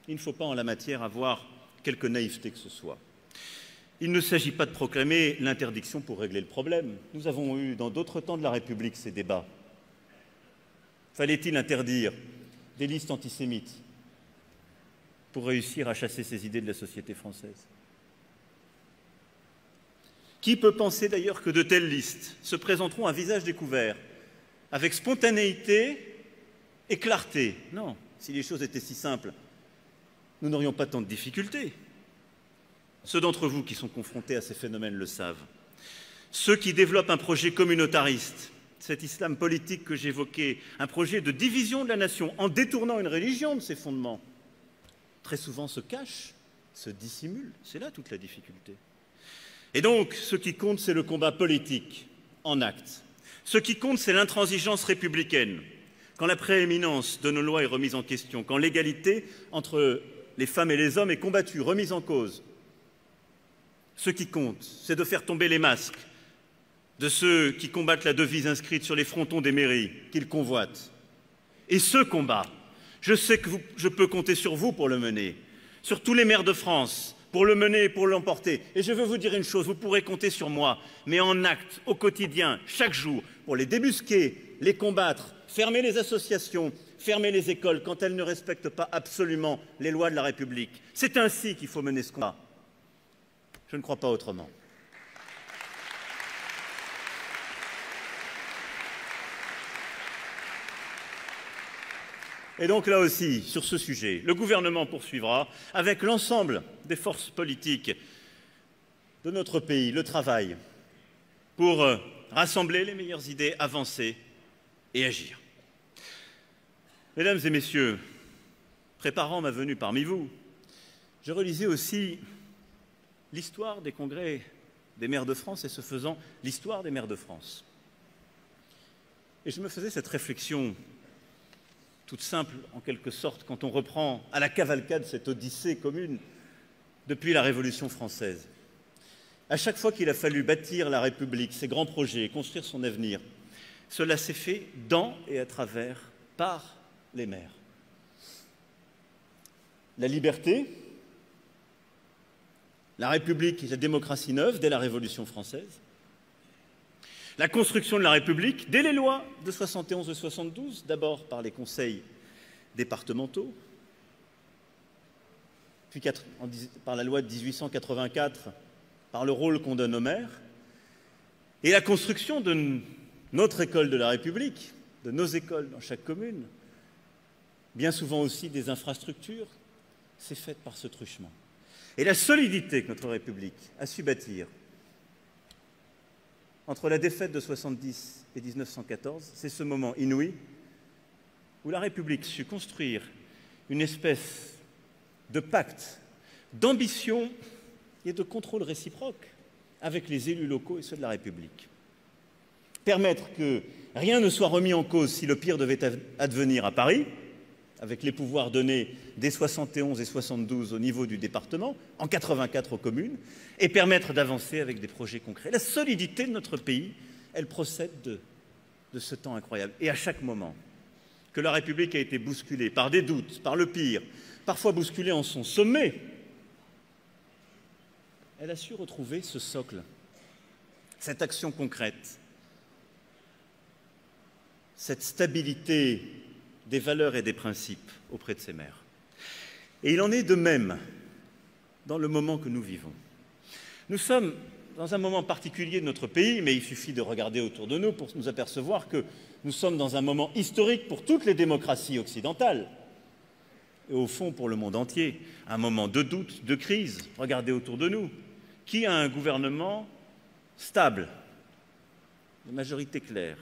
il ne faut pas en la matière avoir quelque naïveté que ce soit. Il ne s'agit pas de proclamer l'interdiction pour régler le problème. Nous avons eu dans d'autres temps de la République ces débats. Fallait-il interdire des listes antisémites pour réussir à chasser ces idées de la société française? Qui peut penser d'ailleurs que de telles listes se présenteront à visage découvert, avec spontanéité et clarté? Non, si les choses étaient si simples, nous n'aurions pas tant de difficultés. Ceux d'entre vous qui sont confrontés à ces phénomènes le savent. Ceux qui développent un projet communautariste, cet islam politique que j'évoquais, un projet de division de la nation en détournant une religion de ses fondements, très souvent se cachent, se dissimulent. C'est là toute la difficulté. Et donc, ce qui compte, c'est le combat politique, en actes. Ce qui compte, c'est l'intransigeance républicaine. Quand la prééminence de nos lois est remise en question, quand l'égalité entre les femmes et les hommes est combattue, remise en cause, ce qui compte, c'est de faire tomber les masques de ceux qui combattent la devise inscrite sur les frontons des mairies qu'ils convoitent. Et ce combat, je sais que je peux compter sur vous pour le mener, sur tous les maires de France, pour le mener et pour l'emporter. Et je veux vous dire une chose, vous pourrez compter sur moi, mais en actes, au quotidien, chaque jour, pour les débusquer, les combattre, fermer les associations, fermer les écoles quand elles ne respectent pas absolument les lois de la République. C'est ainsi qu'il faut mener ce combat. Je ne crois pas autrement. Et donc là aussi, sur ce sujet, le gouvernement poursuivra avec l'ensemble des forces politiques de notre pays le travail pour rassembler les meilleures idées, avancer et agir. Mesdames et messieurs, préparant ma venue parmi vous, je relisais aussi l'histoire des congrès des maires de France et, ce faisant, l'histoire des maires de France. Et je me faisais cette réflexion toute simple, en quelque sorte, quand on reprend à la cavalcade cette odyssée commune depuis la Révolution française. À chaque fois qu'il a fallu bâtir la République, ses grands projets, construire son avenir, cela s'est fait dans et à travers, par les maires. La liberté, la République et la démocratie neuve dès la Révolution française, la construction de la République dès les lois de 71 et 72, d'abord par les conseils départementaux, puis par la loi de 1884, par le rôle qu'on donne aux maires, et la construction de notre école de la République, de nos écoles dans chaque commune, bien souvent aussi des infrastructures, c'est faite par ce truchement. Et la solidité que notre République a su bâtir entre la défaite de 70 et 1914, c'est ce moment inouï où la République sut construire une espèce de pacte d'ambition et de contrôle réciproque avec les élus locaux et ceux de la République. Permettre que rien ne soit remis en cause si le pire devait advenir à Paris, avec les pouvoirs donnés dès 71 et 72 au niveau du département, en 84 aux communes, et permettre d'avancer avec des projets concrets. La solidité de notre pays, elle procède de ce temps incroyable. Et à chaque moment que la République a été bousculée par des doutes, par le pire, parfois bousculée en son sommet, elle a su retrouver ce socle, cette action concrète, cette stabilité des valeurs et des principes auprès de ses maires. Et il en est de même dans le moment que nous vivons. Nous sommes dans un moment particulier de notre pays, mais il suffit de regarder autour de nous pour nous apercevoir que nous sommes dans un moment historique pour toutes les démocraties occidentales, et au fond pour le monde entier, un moment de doute, de crise. Regardez autour de nous. Qui a un gouvernement stable, de majorité claire?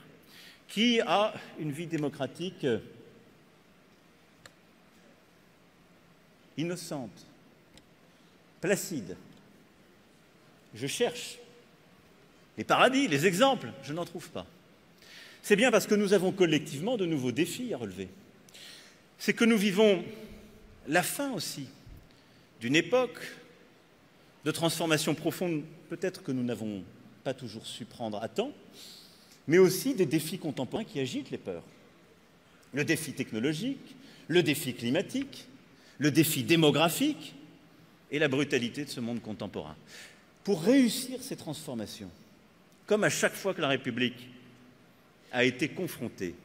Qui a une vie démocratique innocente, placide? Je cherche les paradis, les exemples, je n'en trouve pas. C'est bien parce que nous avons collectivement de nouveaux défis à relever. C'est que nous vivons la fin aussi d'une époque de transformation profonde, peut-être que nous n'avons pas toujours su prendre à temps, mais aussi des défis contemporains qui agitent les peurs. Le défi technologique, le défi climatique, le défi démographique et la brutalité de ce monde contemporain. Pour réussir ces transformations, comme à chaque fois que la République a été confrontée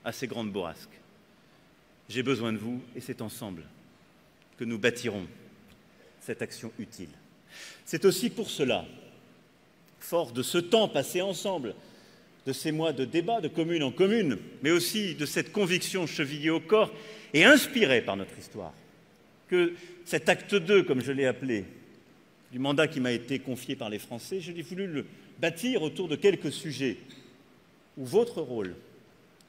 à ces grandes bourrasques, j'ai besoin de vous et c'est ensemble que nous bâtirons cette action utile. C'est aussi pour cela, fort de ce temps passé ensemble, de ces mois de débat de commune en commune, mais aussi de cette conviction chevillée au corps et inspirée par notre histoire, que cet acte 2, comme je l'ai appelé, du mandat qui m'a été confié par les Français, j'ai voulu le bâtir autour de quelques sujets où votre rôle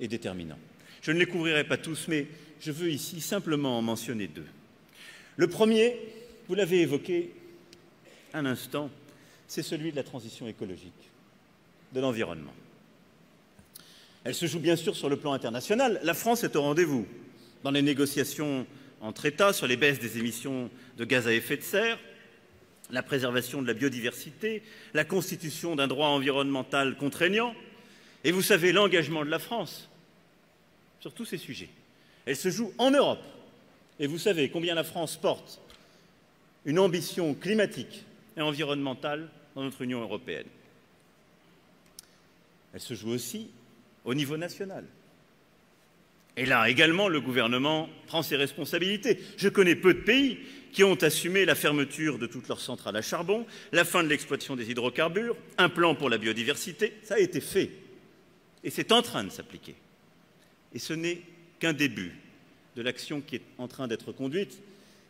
est déterminant. Je ne les couvrirai pas tous, mais je veux ici simplement en mentionner 2. Le premier, vous l'avez évoqué un instant, c'est celui de la transition écologique, de l'environnement. Elle se joue bien sûr sur le plan international. La France est au rendez-vous dans les négociations entre États sur les baisses des émissions de gaz à effet de serre, la préservation de la biodiversité, la constitution d'un droit environnemental contraignant. Et vous savez l'engagement de la France sur tous ces sujets. Elle se joue en Europe. Et vous savez combien la France porte une ambition climatique et environnementale dans notre Union européenne. Elle se joue aussi au niveau national. Et là également, le gouvernement prend ses responsabilités. Je connais peu de pays qui ont assumé la fermeture de toutes leurs centrales à charbon, la fin de l'exploitation des hydrocarbures, un plan pour la biodiversité. Ça a été fait. Et c'est en train de s'appliquer. Et ce n'est qu'un début de l'action qui est en train d'être conduite.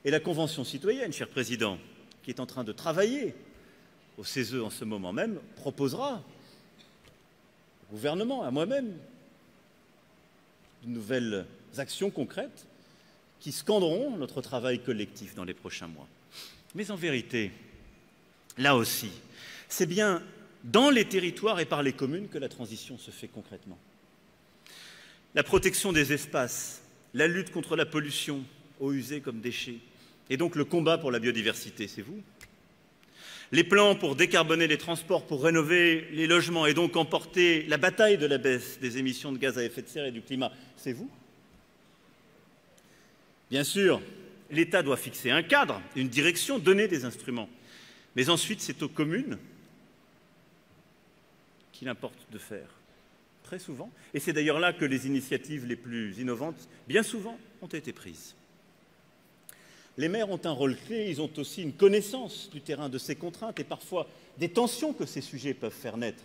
Et la Convention citoyenne, cher Président, qui est en train de travailler au CESE en ce moment même, proposera au gouvernement, à moi-même, de nouvelles actions concrètes qui scanderont notre travail collectif dans les prochains mois. Mais en vérité, là aussi, c'est bien dans les territoires et par les communes que la transition se fait concrètement. La protection des espaces, la lutte contre la pollution, eaux usées comme déchets, et donc le combat pour la biodiversité, c'est vous. Les plans pour décarboner les transports, pour rénover les logements et donc emporter la bataille de la baisse des émissions de gaz à effet de serre et du climat, c'est vous. Bien sûr, l'État doit fixer un cadre, une direction, donner des instruments. Mais ensuite, c'est aux communes qu'il importe de faire, très souvent. Et c'est d'ailleurs là que les initiatives les plus innovantes, bien souvent, ont été prises. Les maires ont un rôle clé, ils ont aussi une connaissance du terrain, de ses contraintes et parfois des tensions que ces sujets peuvent faire naître.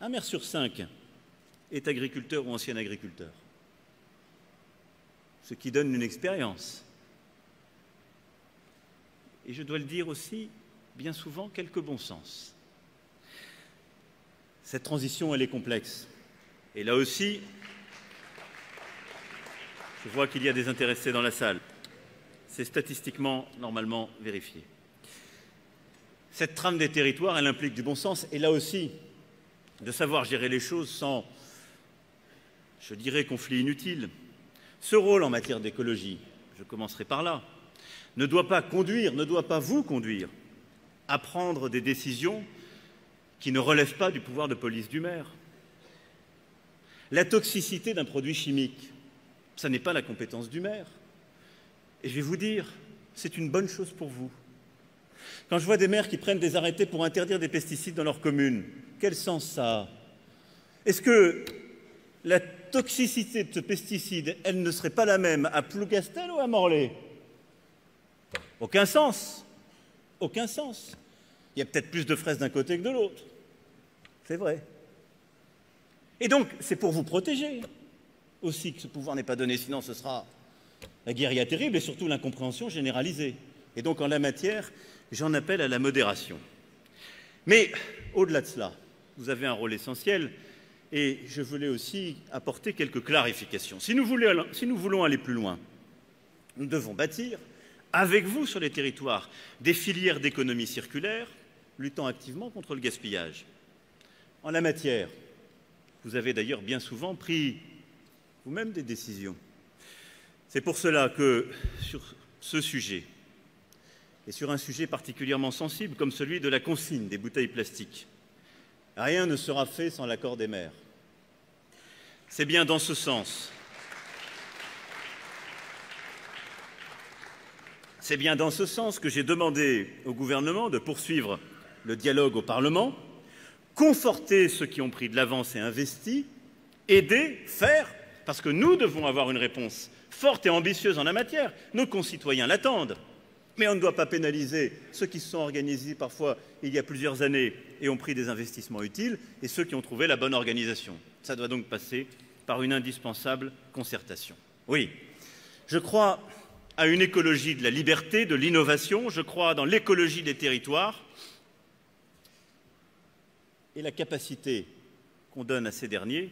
Un maire sur 5 est agriculteur ou ancien agriculteur, ce qui donne une expérience. Et je dois le dire aussi, bien souvent, quelques bons sens. Cette transition, elle est complexe. Et là aussi, je vois qu'il y a des intéressés dans la salle. C'est statistiquement, normalement, vérifié. Cette trame des territoires, elle implique du bon sens, et là aussi, de savoir gérer les choses sans, je dirais, conflit inutile. Ce rôle en matière d'écologie, je commencerai par là, ne doit pas conduire, ne doit pas vous conduire à prendre des décisions qui ne relèvent pas du pouvoir de police du maire. La toxicité d'un produit chimique, ça n'est pas la compétence du maire. Et je vais vous dire, c'est une bonne chose pour vous. Quand je vois des maires qui prennent des arrêtés pour interdire des pesticides dans leur commune, quel sens ça a? Est-ce que la toxicité de ce pesticide, elle ne serait pas la même à Plougastel ou à Morlaix? Aucun sens. Aucun sens. Il y a peut-être plus de fraises d'un côté que de l'autre. C'est vrai. Et donc, c'est pour vous protéger aussi que ce pouvoir n'est pas donné, sinon ce sera la guérilla terrible et surtout l'incompréhension généralisée. Et donc, en la matière, j'en appelle à la modération. Mais, au-delà de cela, vous avez un rôle essentiel et je voulais aussi apporter quelques clarifications. Si nous voulons aller plus loin, nous devons bâtir, avec vous sur les territoires, des filières d'économie circulaire, luttant activement contre le gaspillage. En la matière, vous avez d'ailleurs bien souvent pris vous-même des décisions. C'est pour cela que, sur ce sujet, et sur un sujet particulièrement sensible comme celui de la consigne des bouteilles plastiques, Rien ne sera fait sans l'accord des maires. C'est bien dans ce sens. C'est bien dans ce sens que j'ai demandé au gouvernement de poursuivre le dialogue au Parlement, conforter ceux qui ont pris de l'avance et investi, aider, faire, parce que nous devons avoir une réponse forte et ambitieuse en la matière. Nos concitoyens l'attendent. Mais on ne doit pas pénaliser ceux qui se sont organisés parfois il y a plusieurs années et ont pris des investissements utiles et ceux qui ont trouvé la bonne organisation. Ça doit donc passer par une indispensable concertation. Oui, je crois à une écologie de la liberté, de l'innovation, je crois dans l'écologie des territoires et la capacité qu'on donne à ces derniers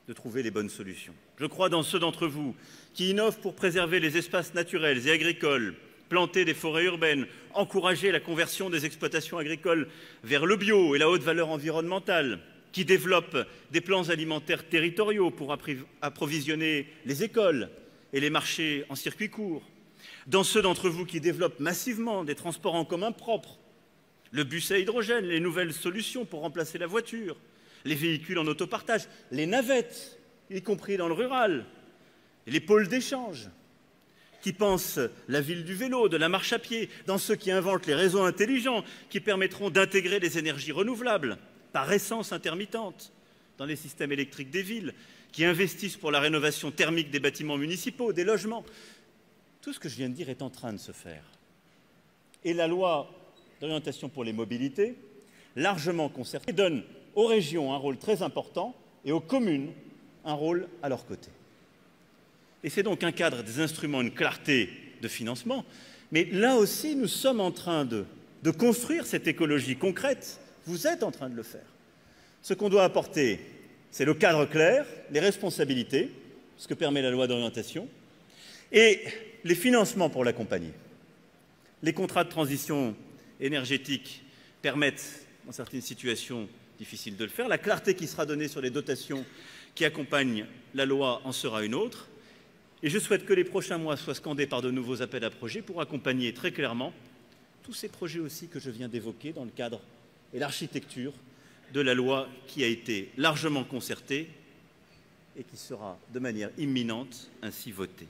de trouver les bonnes solutions. Je crois dans ceux d'entre vous qui innovent pour préserver les espaces naturels et agricoles, planter des forêts urbaines, encourager la conversion des exploitations agricoles vers le bio et la haute valeur environnementale, qui développent des plans alimentaires territoriaux pour approvisionner les écoles et les marchés en circuit court, dans ceux d'entre vous qui développent massivement des transports en commun propres, le bus à hydrogène, les nouvelles solutions pour remplacer la voiture, les véhicules en autopartage, les navettes, y compris dans le rural, et les pôles d'échange, qui pensent la ville du vélo, de la marche à pied, dans ceux qui inventent les réseaux intelligents qui permettront d'intégrer les énergies renouvelables par essence intermittente dans les systèmes électriques des villes, qui investissent pour la rénovation thermique des bâtiments municipaux, des logements. Tout ce que je viens de dire est en train de se faire. Et la loi d'orientation pour les mobilités, largement concertée, donne aux régions un rôle très important et aux communes un rôle à leur côté. Et c'est donc un cadre, des instruments, une clarté de financement. Mais là aussi, nous sommes en train de construire cette écologie concrète. Vous êtes en train de le faire. Ce qu'on doit apporter, c'est le cadre clair, les responsabilités, ce que permet la loi d'orientation, et les financements pour l'accompagner. Les contrats de transition énergétique permettent, dans certaines situations difficiles de le faire. La clarté qui sera donnée sur les dotations qui accompagnent la loi en sera une autre. Et je souhaite que les prochains mois soient scandés par de nouveaux appels à projets pour accompagner très clairement tous ces projets aussi que je viens d'évoquer dans le cadre et l'architecture de la loi qui a été largement concertée et qui sera de manière imminente ainsi votée.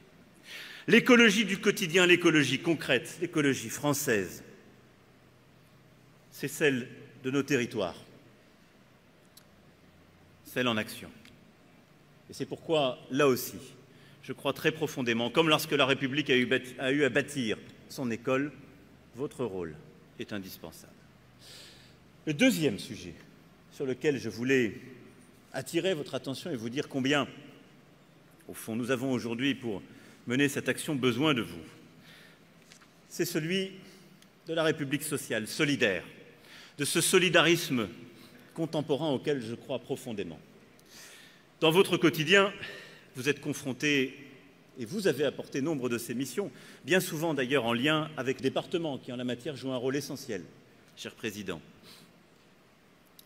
L'écologie du quotidien, l'écologie concrète, l'écologie française, c'est celle de nos territoires, celle en action. Et c'est pourquoi, là aussi, je crois très profondément, comme lorsque la République a eu à bâtir son école, votre rôle est indispensable. Le deuxième sujet sur lequel je voulais attirer votre attention et vous dire combien, au fond, nous avons aujourd'hui pour mener cette action besoin de vous, c'est celui de la République sociale, solidaire, de ce solidarisme contemporain auquel je crois profondément. Dans votre quotidien, vous êtes confrontés, et vous avez apporté nombre de ces missions, bien souvent d'ailleurs en lien avec les départements qui, en la matière, jouent un rôle essentiel, cher Président.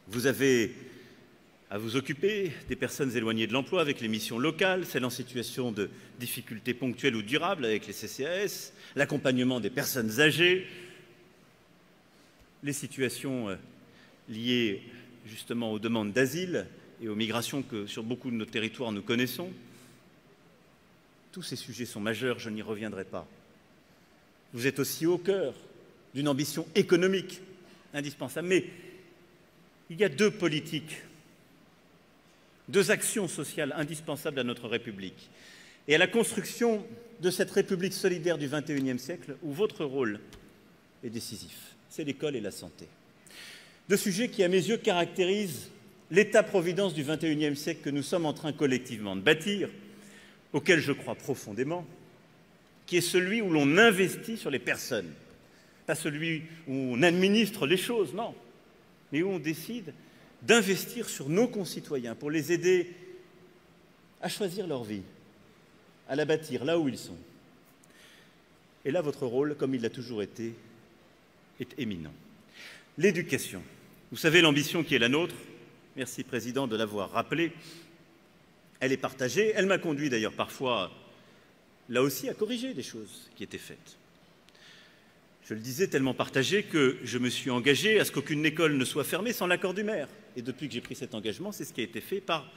Vous avez à vous occuper des personnes éloignées de l'emploi avec les missions locales, celles en situation de difficultés ponctuelles ou durables avec les CCAS, l'accompagnement des personnes âgées, les situations liées justement aux demandes d'asile et aux migrations que sur beaucoup de nos territoires nous connaissons. Tous ces sujets sont majeurs, je n'y reviendrai pas. Vous êtes aussi au cœur d'une ambition économique indispensable. Mais il y a deux politiques, deux actions sociales indispensables à notre République et à la construction de cette République solidaire du XXIe siècle où votre rôle est décisif. C'est l'école et la santé. Deux sujets qui, à mes yeux, caractérisent l'État-providence du XXIe siècle que nous sommes en train collectivement de bâtir, auquel je crois profondément, qui est celui où l'on investit sur les personnes, pas celui où on administre les choses, non, mais où on décide d'investir sur nos concitoyens pour les aider à choisir leur vie, à la bâtir là où ils sont. Et là, votre rôle, comme il l'a toujours été, est éminent. L'éducation. Vous savez l'ambition qui est la nôtre, merci Président de l'avoir rappelé, elle est partagée, elle m'a conduit d'ailleurs parfois, là aussi, à corriger des choses qui étaient faites. Je le disais, tellement partagé que je me suis engagé à ce qu'aucune école ne soit fermée sans l'accord du maire. Et depuis que j'ai pris cet engagement, c'est ce qui a été fait par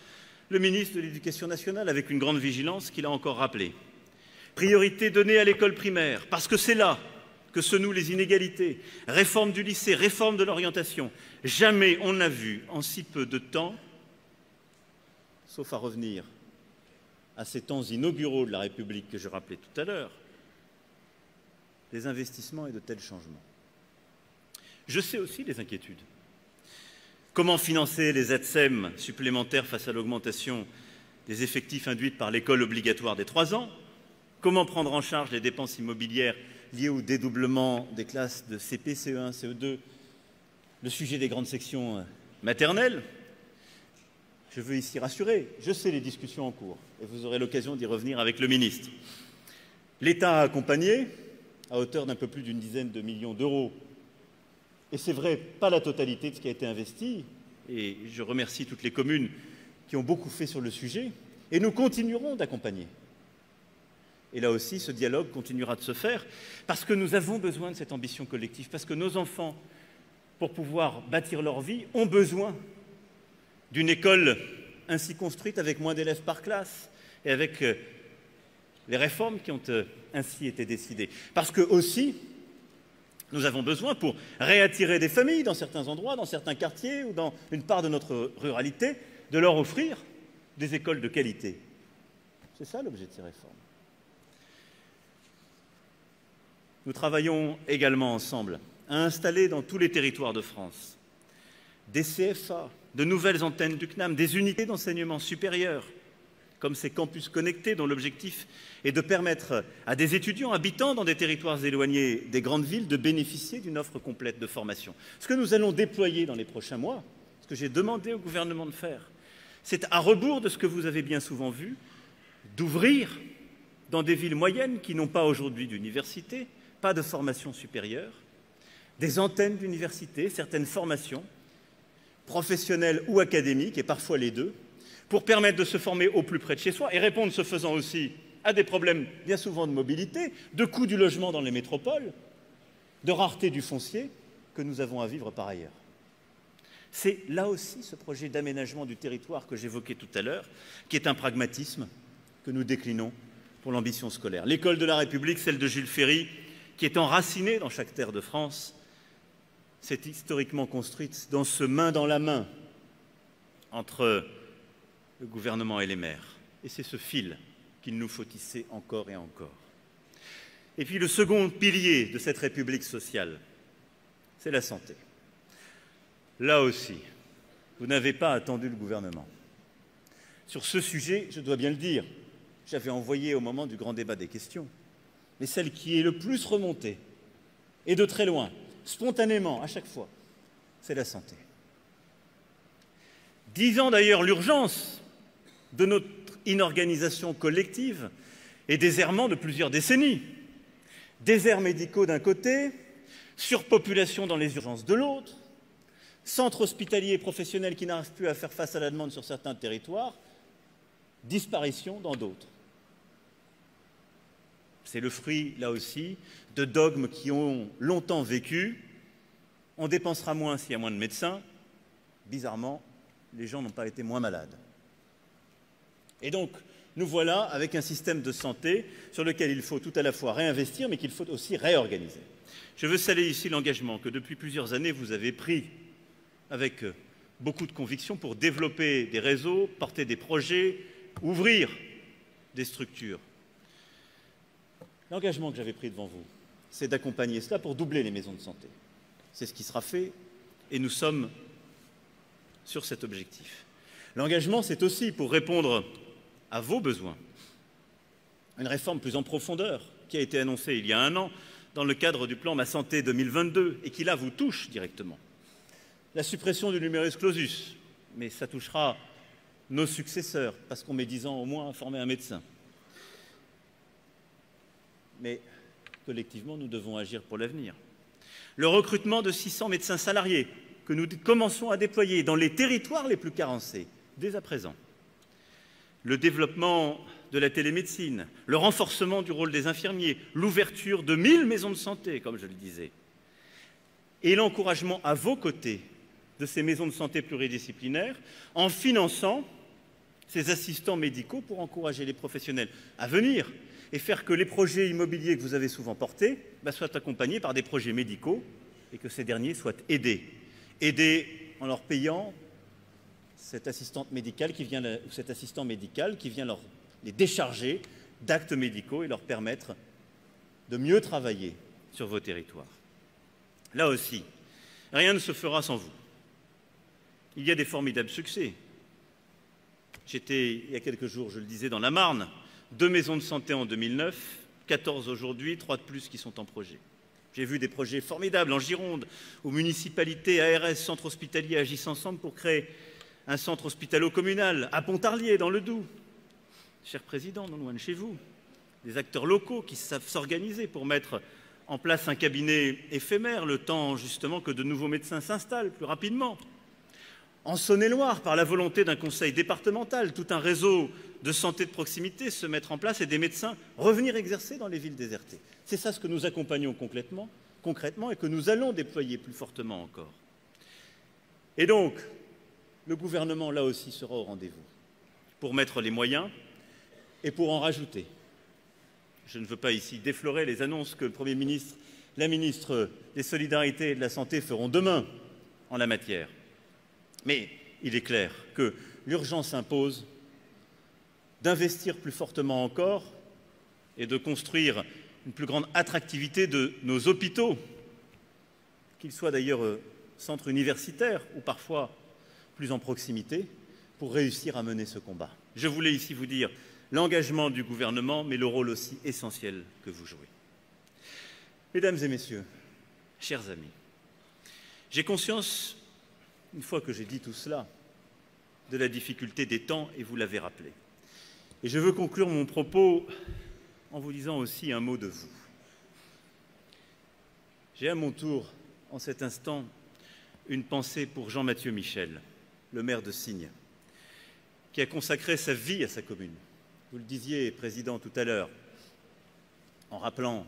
le ministre de l'Éducation nationale, avec une grande vigilance qu'il a encore rappelée. Priorité donnée à l'école primaire, parce que c'est là que se nouent les inégalités. Réforme du lycée, réforme de l'orientation. Jamais on n'a vu en si peu de temps, sauf à revenir à ces temps inauguraux de la République que je rappelais tout à l'heure, des investissements et de tels changements. Je sais aussi les inquiétudes. Comment financer les ATSEM supplémentaires face à l'augmentation des effectifs induite par l'école obligatoire des 3 ans? Comment prendre en charge les dépenses immobilières liées au dédoublement des classes de CP, CE1, CE2? Le sujet des grandes sections maternelles? Je veux ici rassurer, je sais les discussions en cours et vous aurez l'occasion d'y revenir avec le ministre. L'État a accompagné à hauteur d'un peu plus d'une dizaine de millions d'euros. Et c'est vrai, pas la totalité de ce qui a été investi, et je remercie toutes les communes qui ont beaucoup fait sur le sujet, et nous continuerons d'accompagner. Et là aussi, ce dialogue continuera de se faire, parce que nous avons besoin de cette ambition collective, parce que nos enfants, pour pouvoir bâtir leur vie, ont besoin d'une école ainsi construite, avec moins d'élèves par classe, et avec les réformes qui ont ainsi été décidées. Parce que aussi, nous avons besoin, pour réattirer des familles dans certains endroits, dans certains quartiers ou dans une part de notre ruralité, de leur offrir des écoles de qualité. C'est ça l'objet de ces réformes. Nous travaillons également ensemble à installer dans tous les territoires de France des CFA, de nouvelles antennes du CNAM, des unités d'enseignement supérieur, comme ces campus connectés dont l'objectif est de permettre à des étudiants habitant dans des territoires éloignés des grandes villes de bénéficier d'une offre complète de formation. Ce que nous allons déployer dans les prochains mois, ce que j'ai demandé au gouvernement de faire, c'est à rebours de ce que vous avez bien souvent vu, d'ouvrir dans des villes moyennes qui n'ont pas aujourd'hui d'université, pas de formation supérieure, des antennes d'université, certaines formations professionnelles ou académiques, et parfois les deux, pour permettre de se former au plus près de chez soi et répondre ce faisant aussi à des problèmes bien souvent de mobilité, de coût du logement dans les métropoles, de rareté du foncier que nous avons à vivre par ailleurs. C'est là aussi ce projet d'aménagement du territoire que j'évoquais tout à l'heure, qui est un pragmatisme que nous déclinons pour l'ambition scolaire. L'école de la République, celle de Jules Ferry, qui est enracinée dans chaque terre de France, s'est historiquement construite dans ce main dans la main entre le gouvernement et les maires. Et c'est ce fil qu'il nous faut tisser encore et encore. Et puis le second pilier de cette République sociale, c'est la santé. Là aussi, vous n'avez pas attendu le gouvernement. Sur ce sujet, je dois bien le dire, j'avais envoyé au moment du grand débat des questions, mais celle qui est le plus remontée, et de très loin, spontanément, à chaque fois, c'est la santé. Disant d'ailleurs l'urgence de notre inorganisation collective et des errements de plusieurs décennies. Déserts médicaux d'un côté, surpopulation dans les urgences de l'autre, centres hospitaliers et professionnels qui n'arrivent plus à faire face à la demande sur certains territoires, disparition dans d'autres. C'est le fruit, là aussi, de dogmes qui ont longtemps vécu. On dépensera moins s'il y a moins de médecins. Bizarrement, les gens n'ont pas été moins malades. Et donc, nous voilà avec un système de santé sur lequel il faut tout à la fois réinvestir, mais qu'il faut aussi réorganiser. Je veux saluer ici l'engagement que depuis plusieurs années vous avez pris avec beaucoup de conviction pour développer des réseaux, porter des projets, ouvrir des structures. L'engagement que j'avais pris devant vous, c'est d'accompagner cela pour doubler les maisons de santé. C'est ce qui sera fait et nous sommes sur cet objectif. L'engagement, c'est aussi pour répondre à vos besoins. Une réforme plus en profondeur qui a été annoncée il y a 1 an dans le cadre du plan Ma Santé 2022 et qui là vous touche directement. La suppression du numerus clausus, mais ça touchera nos successeurs parce qu'on met 10 ans au moins à former un médecin. Mais collectivement, nous devons agir pour l'avenir. Le recrutement de 600 médecins salariés que nous commençons à déployer dans les territoires les plus carencés, dès à présent. Le développement de la télémédecine, le renforcement du rôle des infirmiers, l'ouverture de 1000 maisons de santé, comme je le disais, et l'encouragement à vos côtés de ces maisons de santé pluridisciplinaires en finançant ces assistants médicaux pour encourager les professionnels à venir et faire que les projets immobiliers que vous avez souvent portés soient accompagnés par des projets médicaux et que ces derniers soient aidés en leur payant cette assistante médicale ou cet assistant médical qui vient les décharger d'actes médicaux et leur permettre de mieux travailler sur vos territoires. Là aussi, rien ne se fera sans vous. Il y a des formidables succès. J'étais, il y a quelques jours, je le disais, dans la Marne, 2 maisons de santé en 2009, 14 aujourd'hui, 3 de plus qui sont en projet. J'ai vu des projets formidables en Gironde, où municipalités, ARS, centres hospitaliers agissent ensemble pour créer un centre hospitalo-communal à Pontarlier, dans le Doubs. Cher Président, non loin de chez vous, des acteurs locaux qui savent s'organiser pour mettre en place un cabinet éphémère, le temps justement que de nouveaux médecins s'installent plus rapidement. En Saône-et-Loire, par la volonté d'un conseil départemental, tout un réseau de santé de proximité se mettre en place et des médecins revenir exercer dans les villes désertées. C'est ça ce que nous accompagnons concrètement et que nous allons déployer plus fortement encore. Et donc, le gouvernement, là aussi, sera au rendez-vous pour mettre les moyens et pour en rajouter. Je ne veux pas ici déflorer les annonces que le Premier ministre, la ministre des Solidarités et de la Santé feront demain en la matière. Mais il est clair que l'urgence impose d'investir plus fortement encore et de construire une plus grande attractivité de nos hôpitaux, qu'ils soient d'ailleurs centres universitaires ou parfois plus en proximité, pour réussir à mener ce combat. Je voulais ici vous dire l'engagement du gouvernement, mais le rôle aussi essentiel que vous jouez. Mesdames et messieurs, chers amis, j'ai conscience, une fois que j'ai dit tout cela, de la difficulté des temps, et vous l'avez rappelé. Et je veux conclure mon propos en vous disant aussi un mot de vous. J'ai à mon tour, en cet instant, une pensée pour Jean-Mathieu Michel, le maire de Signes, qui a consacré sa vie à sa commune. Vous le disiez, Président, tout à l'heure, en rappelant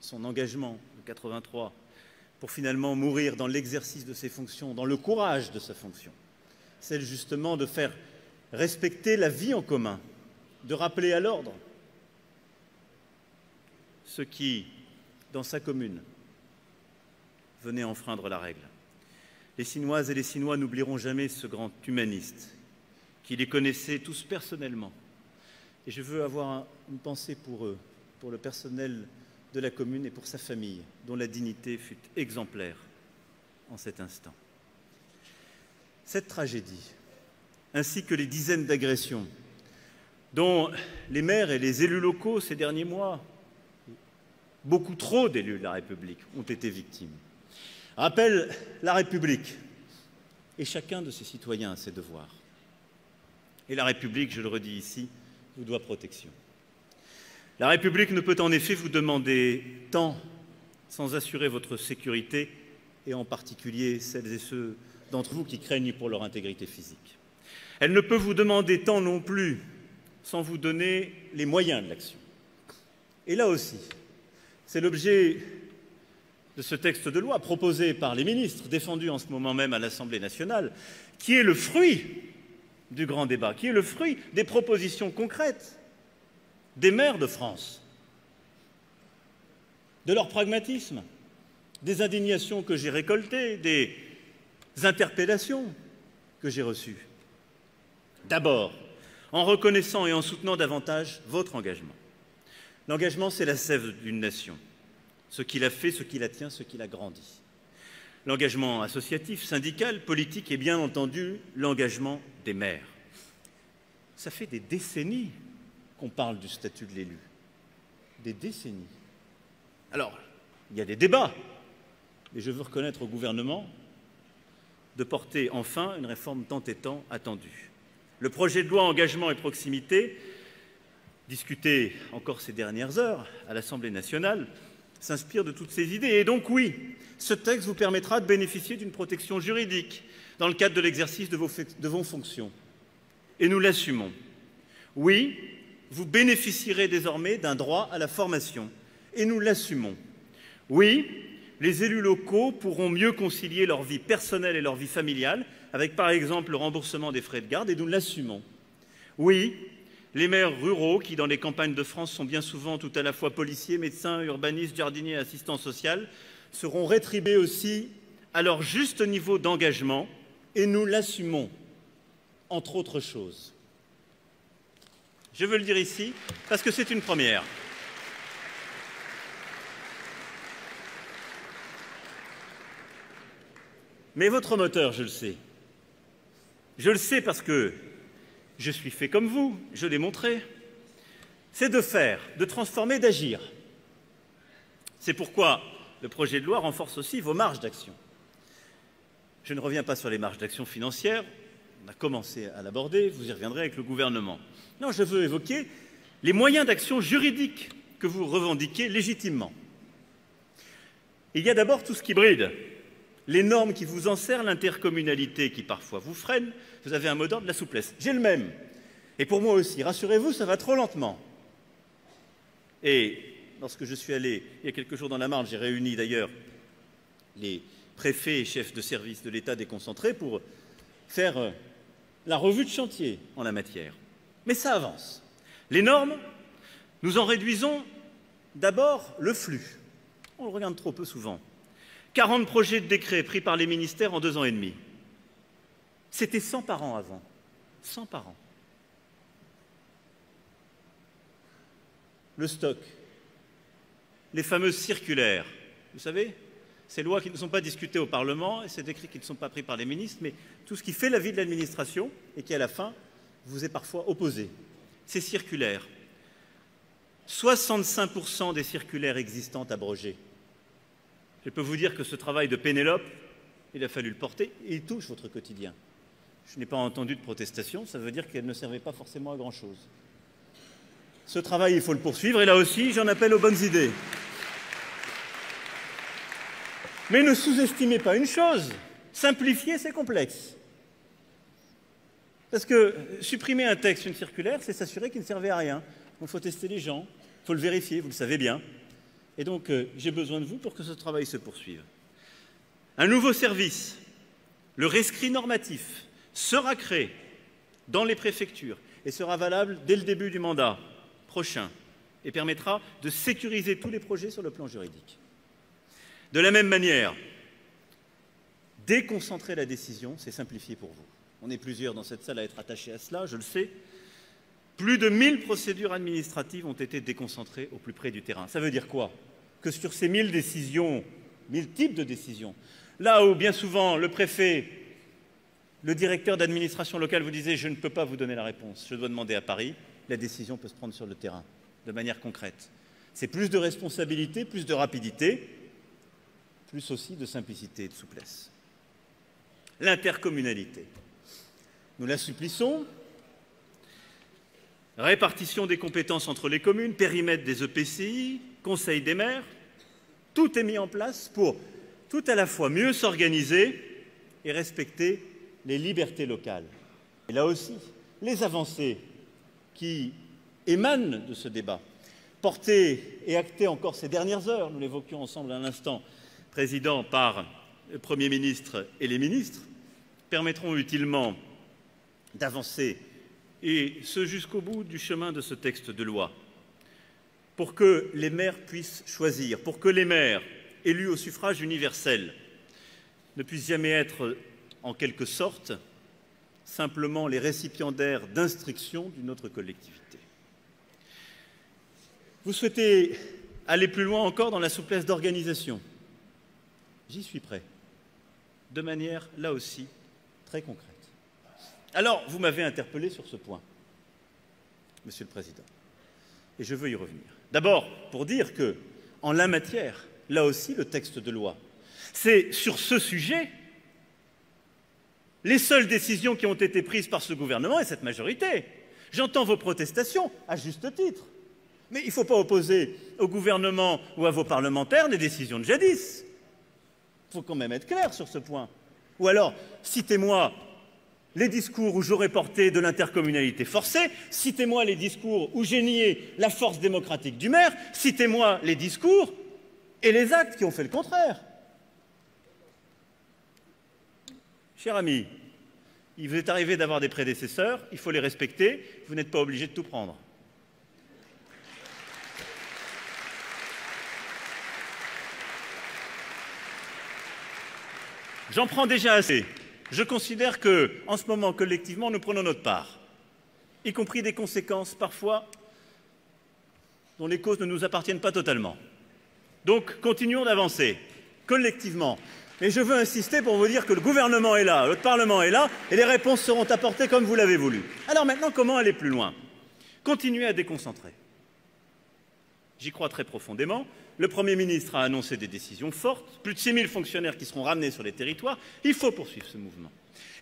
son engagement de 83 pour finalement mourir dans l'exercice de ses fonctions, dans le courage de sa fonction, celle justement de faire respecter la vie en commun, de rappeler à l'ordre ceux qui, dans sa commune, venaient enfreindre la règle. Les Signoises et les Signois n'oublieront jamais ce grand humaniste qui les connaissait tous personnellement. Et je veux avoir une pensée pour eux, pour le personnel de la commune et pour sa famille, dont la dignité fut exemplaire en cet instant. Cette tragédie, ainsi que les dizaines d'agressions dont les maires et les élus locaux ces derniers mois, beaucoup trop d'élus de la République, ont été victimes, rappellent la République et chacun de ses citoyens a ses devoirs. Et la République, je le redis ici, vous doit protection. La République ne peut en effet vous demander tant sans assurer votre sécurité, et en particulier celles et ceux d'entre vous qui craignent pour leur intégrité physique. Elle ne peut vous demander tant non plus sans vous donner les moyens de l'action. Et là aussi, c'est l'objet de ce texte de loi proposé par les ministres, défendu en ce moment même à l'Assemblée nationale, qui est le fruit du grand débat, qui est le fruit des propositions concrètes des maires de France, de leur pragmatisme, des indignations que j'ai récoltées, des interpellations que j'ai reçues. D'abord, en reconnaissant et en soutenant davantage votre engagement. L'engagement, c'est la sève d'une nation, ce qui la fait, ce qui la tient, ce qui la grandit. L'engagement associatif, syndical, politique et bien entendu l'engagement des maires. Ça fait des décennies qu'on parle du statut de l'élu. Des décennies. Alors, il y a des débats, mais je veux reconnaître au gouvernement de porter enfin une réforme tant et tant attendue. Le projet de loi Engagement et Proximité, discuté encore ces dernières heures à l'Assemblée nationale, s'inspire de toutes ces idées. Et donc oui, ce texte vous permettra de bénéficier d'une protection juridique dans le cadre de l'exercice de vos fonctions. Et nous l'assumons. Oui, vous bénéficierez désormais d'un droit à la formation. Et nous l'assumons. Oui, les élus locaux pourront mieux concilier leur vie personnelle et leur vie familiale, avec par exemple le remboursement des frais de garde, et nous l'assumons. Oui, les maires ruraux, qui dans les campagnes de France sont bien souvent tout à la fois policiers, médecins, urbanistes, jardiniers et assistants sociaux, seront rétribués aussi à leur juste niveau d'engagement, et nous l'assumons, entre autres choses. Je veux le dire ici parce que c'est une première. Mais votre moteur, je le sais. Je le sais parce que je suis fait comme vous, je l'ai montré. C'est de faire, de transformer, d'agir. C'est pourquoi le projet de loi renforce aussi vos marges d'action. Je ne reviens pas sur les marges d'action financières, on a commencé à l'aborder, vous y reviendrez avec le gouvernement. Non, je veux évoquer les moyens d'action juridique que vous revendiquez légitimement. Il y a d'abord tout ce qui bride. Les normes qui vous enserrent, l'intercommunalité qui parfois vous freine, vous avez un mot d'ordre, la souplesse. J'ai le même. Et pour moi aussi, rassurez-vous, ça va trop lentement. Et lorsque je suis allé, il y a quelques jours dans la Marne, j'ai réuni d'ailleurs les préfets et chefs de service de l'État déconcentrés pour faire la revue de chantier en la matière. Mais ça avance. Les normes, nous en réduisons d'abord le flux. On le regarde trop peu souvent. 40 projets de décrets pris par les ministères en 2 ans et demi. C'était 100 par an avant. 100 par an. Le stock. Les fameuses circulaires. Vous savez, ces lois qui ne sont pas discutées au Parlement et ces décrets qui ne sont pas pris par les ministres, mais tout ce qui fait la vie de l'administration et qui, à la fin, vous est parfois opposé. Ces circulaires. 65% des circulaires existantes abrogées. Je peux vous dire que ce travail de Pénélope, il a fallu le porter et il touche votre quotidien. Je n'ai pas entendu de protestation, ça veut dire qu'elle ne servait pas forcément à grand-chose. Ce travail, il faut le poursuivre et là aussi, j'en appelle aux bonnes idées. Mais ne sous-estimez pas une chose, simplifier, c'est complexe. Parce que supprimer un texte, une circulaire, c'est s'assurer qu'il ne servait à rien. Donc il faut tester les gens, il faut le vérifier, vous le savez bien. Et donc, j'ai besoin de vous pour que ce travail se poursuive. Un nouveau service, le rescrit normatif, sera créé dans les préfectures et sera valable dès le début du mandat prochain et permettra de sécuriser tous les projets sur le plan juridique. De la même manière, déconcentrer la décision, c'est simplifier pour vous. On est plusieurs dans cette salle à être attachés à cela, je le sais. Plus de 1000 procédures administratives ont été déconcentrées au plus près du terrain. Ça veut dire quoi? Que sur ces 1000 décisions, 1000 types de décisions, là où bien souvent le préfet, le directeur d'administration locale vous disait « je ne peux pas vous donner la réponse, je dois demander à Paris », la décision peut se prendre sur le terrain, de manière concrète. C'est plus de responsabilité, plus de rapidité, plus aussi de simplicité et de souplesse. L'intercommunalité. Nous l'assouplissons. Répartition des compétences entre les communes, périmètre des EPCI, conseil des maires, tout est mis en place pour tout à la fois mieux s'organiser et respecter les libertés locales. Et là aussi, les avancées qui émanent de ce débat, portées et actées encore ces dernières heures, nous l'évoquions ensemble à l'instant, Président, par le Premier ministre et les ministres, permettront utilement d'avancer et ce jusqu'au bout du chemin de ce texte de loi, pour que les maires puissent choisir, pour que les maires, élus au suffrage universel, ne puissent jamais être, en quelque sorte, simplement les récipiendaires d'instructions d'une autre collectivité. Vous souhaitez aller plus loin encore dans la souplesse d'organisation. J'y suis prêt, de manière, là aussi, très concrète. Alors, vous m'avez interpellé sur ce point, Monsieur le Président, et je veux y revenir. D'abord, pour dire que, en la matière, là aussi, le texte de loi, c'est sur ce sujet les seules décisions qui ont été prises par ce gouvernement et cette majorité. J'entends vos protestations, à juste titre, mais il ne faut pas opposer au gouvernement ou à vos parlementaires des décisions de jadis. Il faut quand même être clair sur ce point. Ou alors, citez-moi les discours où j'aurais porté de l'intercommunalité forcée, citez-moi les discours où j'ai nié la force démocratique du maire, citez-moi les discours et les actes qui ont fait le contraire. Cher ami, il vous est arrivé d'avoir des prédécesseurs, il faut les respecter, vous n'êtes pas obligé de tout prendre. J'en prends déjà assez. Je considère qu'en ce moment, collectivement, nous prenons notre part, y compris des conséquences, parfois, dont les causes ne nous appartiennent pas totalement. Donc, continuons d'avancer, collectivement. Et je veux insister pour vous dire que le gouvernement est là, le Parlement est là, et les réponses seront apportées comme vous l'avez voulu. Alors maintenant, comment aller plus loin? Continuer à déconcentrer. J'y crois très profondément. Le Premier ministre a annoncé des décisions fortes, plus de 6 000 fonctionnaires qui seront ramenés sur les territoires. Il faut poursuivre ce mouvement.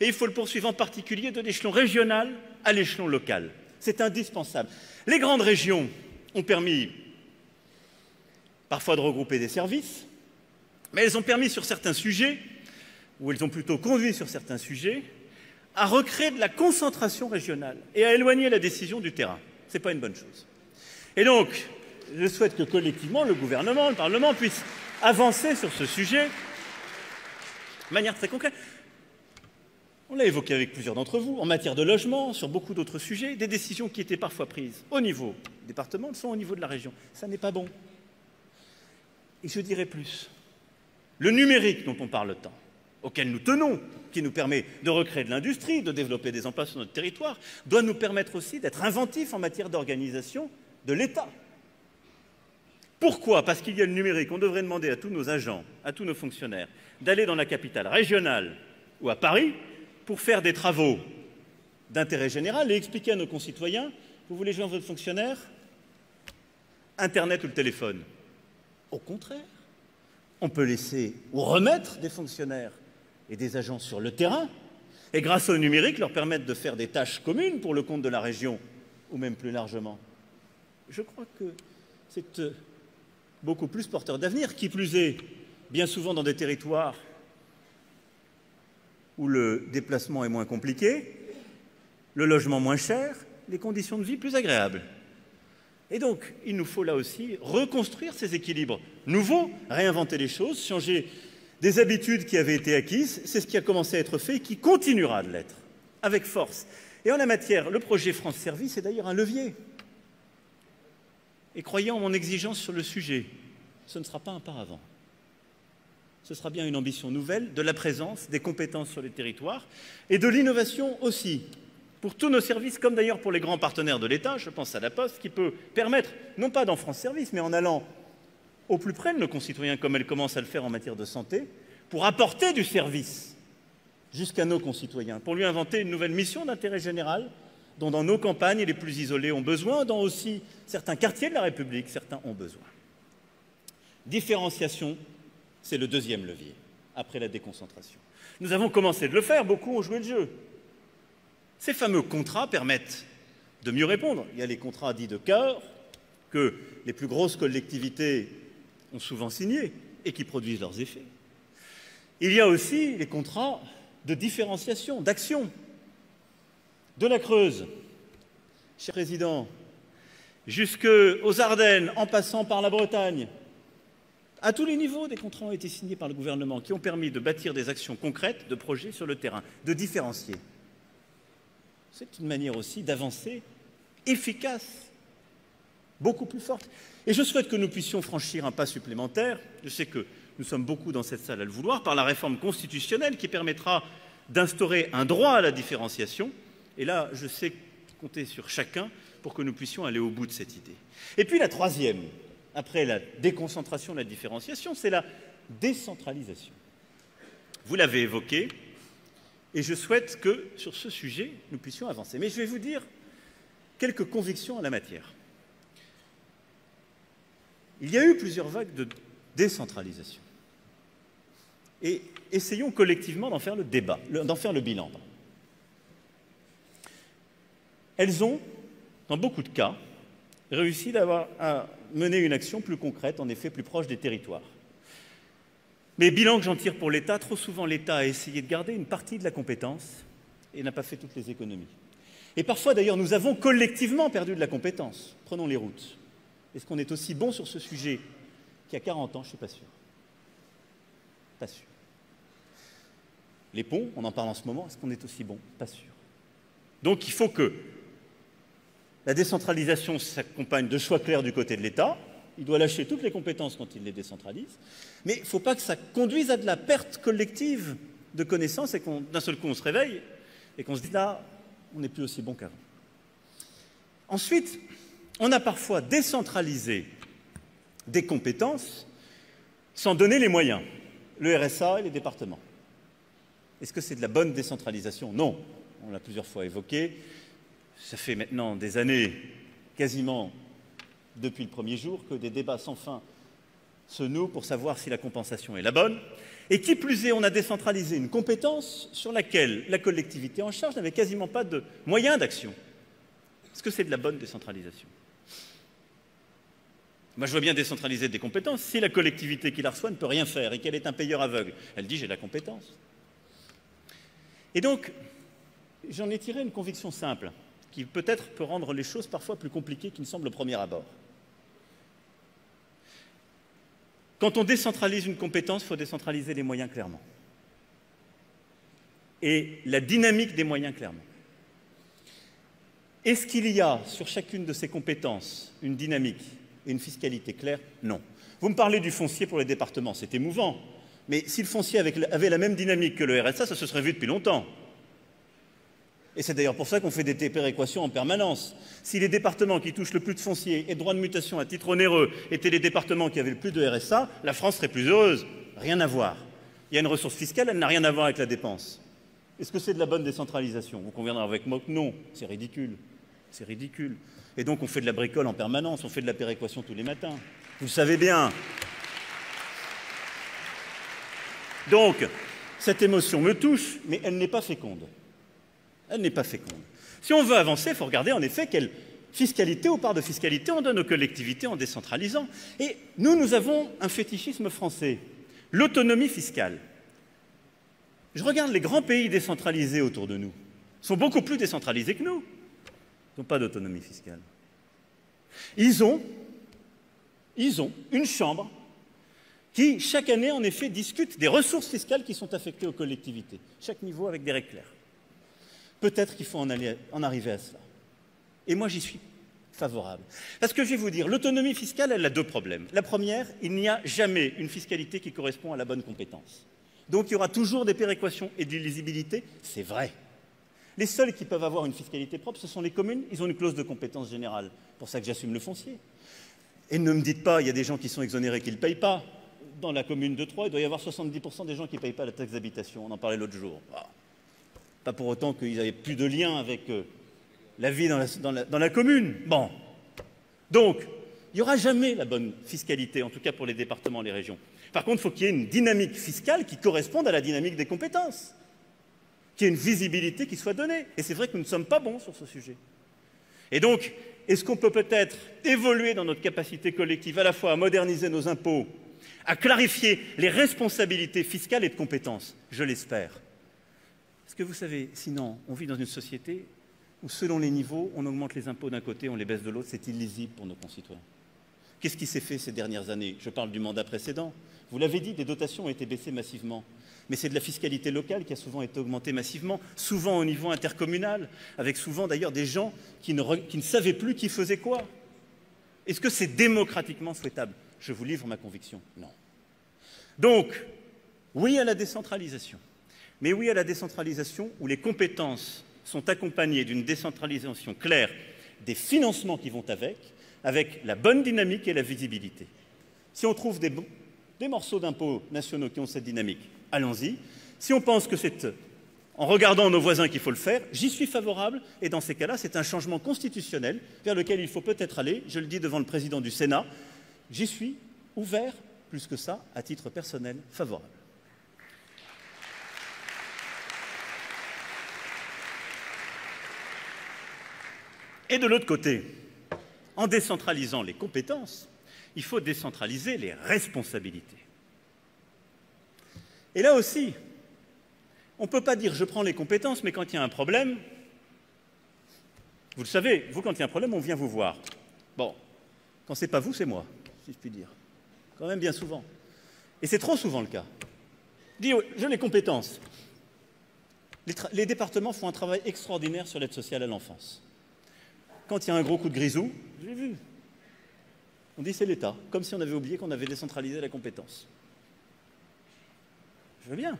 Et il faut le poursuivre en particulier de l'échelon régional à l'échelon local. C'est indispensable. Les grandes régions ont permis parfois de regrouper des services, mais elles ont permis sur certains sujets, ou elles ont plutôt conduit sur certains sujets, à recréer de la concentration régionale et à éloigner la décision du terrain. Ce n'est pas une bonne chose. Et donc, je souhaite que collectivement, le gouvernement, le Parlement puissent avancer sur ce sujet de manière très concrète. On l'a évoqué avec plusieurs d'entre vous, en matière de logement, sur beaucoup d'autres sujets, des décisions qui étaient parfois prises au niveau du département sont au niveau de la région. Ça n'est pas bon. Et je dirais plus. Le numérique dont on parle tant, auquel nous tenons, qui nous permet de recréer de l'industrie, de développer des emplois sur notre territoire, doit nous permettre aussi d'être inventifs en matière d'organisation de l'État. Pourquoi? Parce qu'il y a le numérique. On devrait demander à tous nos agents, à tous nos fonctionnaires, d'aller dans la capitale régionale ou à Paris pour faire des travaux d'intérêt général et expliquer à nos concitoyens, vous voulez joindre votre fonctionnaire? Internet ou le téléphone? Au contraire, on peut laisser ou remettre des fonctionnaires et des agents sur le terrain et grâce au numérique leur permettre de faire des tâches communes pour le compte de la région ou même plus largement. Je crois que c'est beaucoup plus porteur d'avenir, qui plus est, bien souvent dans des territoires où le déplacement est moins compliqué, le logement moins cher, les conditions de vie plus agréables. Et donc, il nous faut là aussi reconstruire ces équilibres nouveaux, réinventer les choses, changer des habitudes qui avaient été acquises. C'est ce qui a commencé à être fait et qui continuera de l'être, avec force. Et en la matière, le projet France Service est d'ailleurs un levier. Et croyez en mon exigence sur le sujet, ce ne sera pas un paravent. Ce sera bien une ambition nouvelle de la présence, des compétences sur les territoires et de l'innovation aussi, pour tous nos services, comme d'ailleurs pour les grands partenaires de l'État, je pense à la Poste, qui peut permettre, non pas dans France Service, mais en allant au plus près de nos concitoyens, comme elle commence à le faire en matière de santé, pour apporter du service jusqu'à nos concitoyens, pour lui inventer une nouvelle mission d'intérêt général, dont dans nos campagnes les plus isolées ont besoin, dont aussi certains quartiers de la République, certains ont besoin. Différenciation, c'est le deuxième levier, après la déconcentration. Nous avons commencé de le faire, beaucoup ont joué le jeu. Ces fameux contrats permettent de mieux répondre. Il y a les contrats dits de cœur, que les plus grosses collectivités ont souvent signés et qui produisent leurs effets. Il y a aussi les contrats de différenciation, d'action. De la Creuse, cher Président, jusqu'aux Ardennes, en passant par la Bretagne, à tous les niveaux, des contrats ont été signés par le gouvernement qui ont permis de bâtir des actions concrètes, de projets sur le terrain, de différencier. C'est une manière aussi d'avancer efficace, beaucoup plus forte. Et je souhaite que nous puissions franchir un pas supplémentaire. Je sais que nous sommes beaucoup dans cette salle à le vouloir, par la réforme constitutionnelle qui permettra d'instaurer un droit à la différenciation. Et là, je sais compter sur chacun pour que nous puissions aller au bout de cette idée. Et puis la troisième, après la déconcentration, la différenciation, c'est la décentralisation. Vous l'avez évoqué, et je souhaite que, sur ce sujet, nous puissions avancer. Mais je vais vous dire quelques convictions en la matière. Il y a eu plusieurs vagues de décentralisation. Et essayons collectivement d'en faire le débat, d'en faire le bilan. Elles ont, dans beaucoup de cas, réussi à mener une action plus concrète, en effet plus proche des territoires. Mais bilan que j'en tire pour l'État, trop souvent l'État a essayé de garder une partie de la compétence et n'a pas fait toutes les économies. Et parfois, d'ailleurs, nous avons collectivement perdu de la compétence. Prenons les routes. Est-ce qu'on est aussi bon sur ce sujet qu'il y a 40 ans? Je ne suis pas sûr. Pas sûr. Les ponts, on en parle en ce moment, est-ce qu'on est aussi bon? Pas sûr. Donc il faut que la décentralisation s'accompagne de choix clairs du côté de l'État. Il doit lâcher toutes les compétences quand il les décentralise. Mais il ne faut pas que ça conduise à de la perte collective de connaissances et qu'on, d'un seul coup, on se réveille et qu'on se dit là, on n'est plus aussi bon qu'avant. Ensuite, on a parfois décentralisé des compétences sans donner les moyens. Le RSA et les départements. Est-ce que c'est de la bonne décentralisation? Non. On l'a plusieurs fois évoqué. Ça fait maintenant des années, quasiment depuis le premier jour, que des débats sans fin se nouent pour savoir si la compensation est la bonne. Et qui plus est, on a décentralisé une compétence sur laquelle la collectivité en charge n'avait quasiment pas de moyens d'action. Est-ce que c'est de la bonne décentralisation? Moi, je veux bien décentraliser des compétences si la collectivité qui la reçoit ne peut rien faire et qu'elle est un payeur aveugle. Elle dit « j'ai la compétence ». Et donc, j'en ai tiré une conviction simple, qui peut-être peut rendre les choses parfois plus compliquées qu'il ne semble au premier abord. Quand on décentralise une compétence, il faut décentraliser les moyens clairement. Et la dynamique des moyens clairement. Est-ce qu'il y a sur chacune de ces compétences une dynamique et une fiscalité claire? Non. Vous me parlez du foncier pour les départements, c'est émouvant. Mais si le foncier avait la même dynamique que le RSA, ça se serait vu depuis longtemps. Et c'est d'ailleurs pour ça qu'on fait des péréquations en permanence. Si les départements qui touchent le plus de foncier et de droits de mutation à titre onéreux étaient les départements qui avaient le plus de RSA, la France serait plus heureuse. Rien à voir. Il y a une ressource fiscale, elle n'a rien à voir avec la dépense. Est-ce que c'est de la bonne décentralisation? Vous conviendrez avec moi que non. C'est ridicule. C'est ridicule. Et donc on fait de la bricole en permanence, on fait de la péréquation tous les matins. Vous le savez bien. Donc, cette émotion me touche, mais elle n'est pas féconde. Elle n'est pas féconde. Si on veut avancer, il faut regarder en effet quelle fiscalité ou part de fiscalité on donne aux collectivités en décentralisant. Et nous avons un fétichisme français, l'autonomie fiscale. Je regarde les grands pays décentralisés autour de nous. Ils sont beaucoup plus décentralisés que nous. Ils n'ont pas d'autonomie fiscale. Ils ont une chambre qui, chaque année, en effet, discute des ressources fiscales qui sont affectées aux collectivités, chaque niveau avec des règles claires. Peut-être qu'il faut en arriver à cela. Et moi, j'y suis favorable. Parce que je vais vous dire, l'autonomie fiscale, elle a deux problèmes. La première, il n'y a jamais une fiscalité qui correspond à la bonne compétence. Donc il y aura toujours des péréquations et de l'illisibilité, c'est vrai. Les seuls qui peuvent avoir une fiscalité propre, ce sont les communes. Ils ont une clause de compétence générale. C'est pour ça que j'assume le foncier. Et ne me dites pas, il y a des gens qui sont exonérés qui ne le payent pas. Dans la commune de Troyes, il doit y avoir 70% des gens qui ne payent pas la taxe d'habitation. On en parlait l'autre jour. Pas pour autant qu'ils n'avaient plus de lien avec la vie dans la commune. Bon. Donc, il n'y aura jamais la bonne fiscalité, en tout cas pour les départements et les régions. Par contre, il faut qu'il y ait une dynamique fiscale qui corresponde à la dynamique des compétences, qu'il y ait une visibilité qui soit donnée. Et c'est vrai que nous ne sommes pas bons sur ce sujet. Et donc, est-ce qu'on peut peut-être évoluer dans notre capacité collective à la fois à moderniser nos impôts, à clarifier les responsabilités fiscales et de compétences? Je l'espère. Parce que vous savez, sinon, on vit dans une société où, selon les niveaux, on augmente les impôts d'un côté, on les baisse de l'autre. C'est illisible pour nos concitoyens. Qu'est-ce qui s'est fait ces dernières années? Je parle du mandat précédent. Vous l'avez dit, des dotations ont été baissées massivement. Mais c'est de la fiscalité locale qui a souvent été augmentée massivement, souvent au niveau intercommunal, avec souvent d'ailleurs des gens qui ne savaient plus qui faisait quoi. Est-ce que c'est démocratiquement souhaitable? Je vous livre ma conviction. Non. Donc, oui à la décentralisation. Mais oui à la décentralisation où les compétences sont accompagnées d'une décentralisation claire des financements qui vont avec la bonne dynamique et la visibilité. Si on trouve des morceaux d'impôts nationaux qui ont cette dynamique, allons-y. Si on pense que c'est en regardant nos voisins qu'il faut le faire, j'y suis favorable. Et dans ces cas-là, c'est un changement constitutionnel vers lequel il faut peut-être aller. Je le dis devant le président du Sénat. J'y suis ouvert, plus que ça, à titre personnel, favorable. Et de l'autre côté, en décentralisant les compétences, il faut décentraliser les responsabilités. Et là aussi, On ne peut pas dire « je prends les compétences », mais quand il y a un problème, vous le savez, vous, quand il y a un problème, on vient vous voir. Bon, quand ce n'est pas vous, c'est moi, si je puis dire. Quand même bien souvent. Et c'est trop souvent le cas. Dis, j'ai les compétences. Les départements font un travail extraordinaire sur l'aide sociale à l'enfance. Quand il y a un gros coup de grisou, j'ai vu, on dit c'est l'État, comme si on avait oublié qu'on avait décentralisé la compétence. Je veux bien.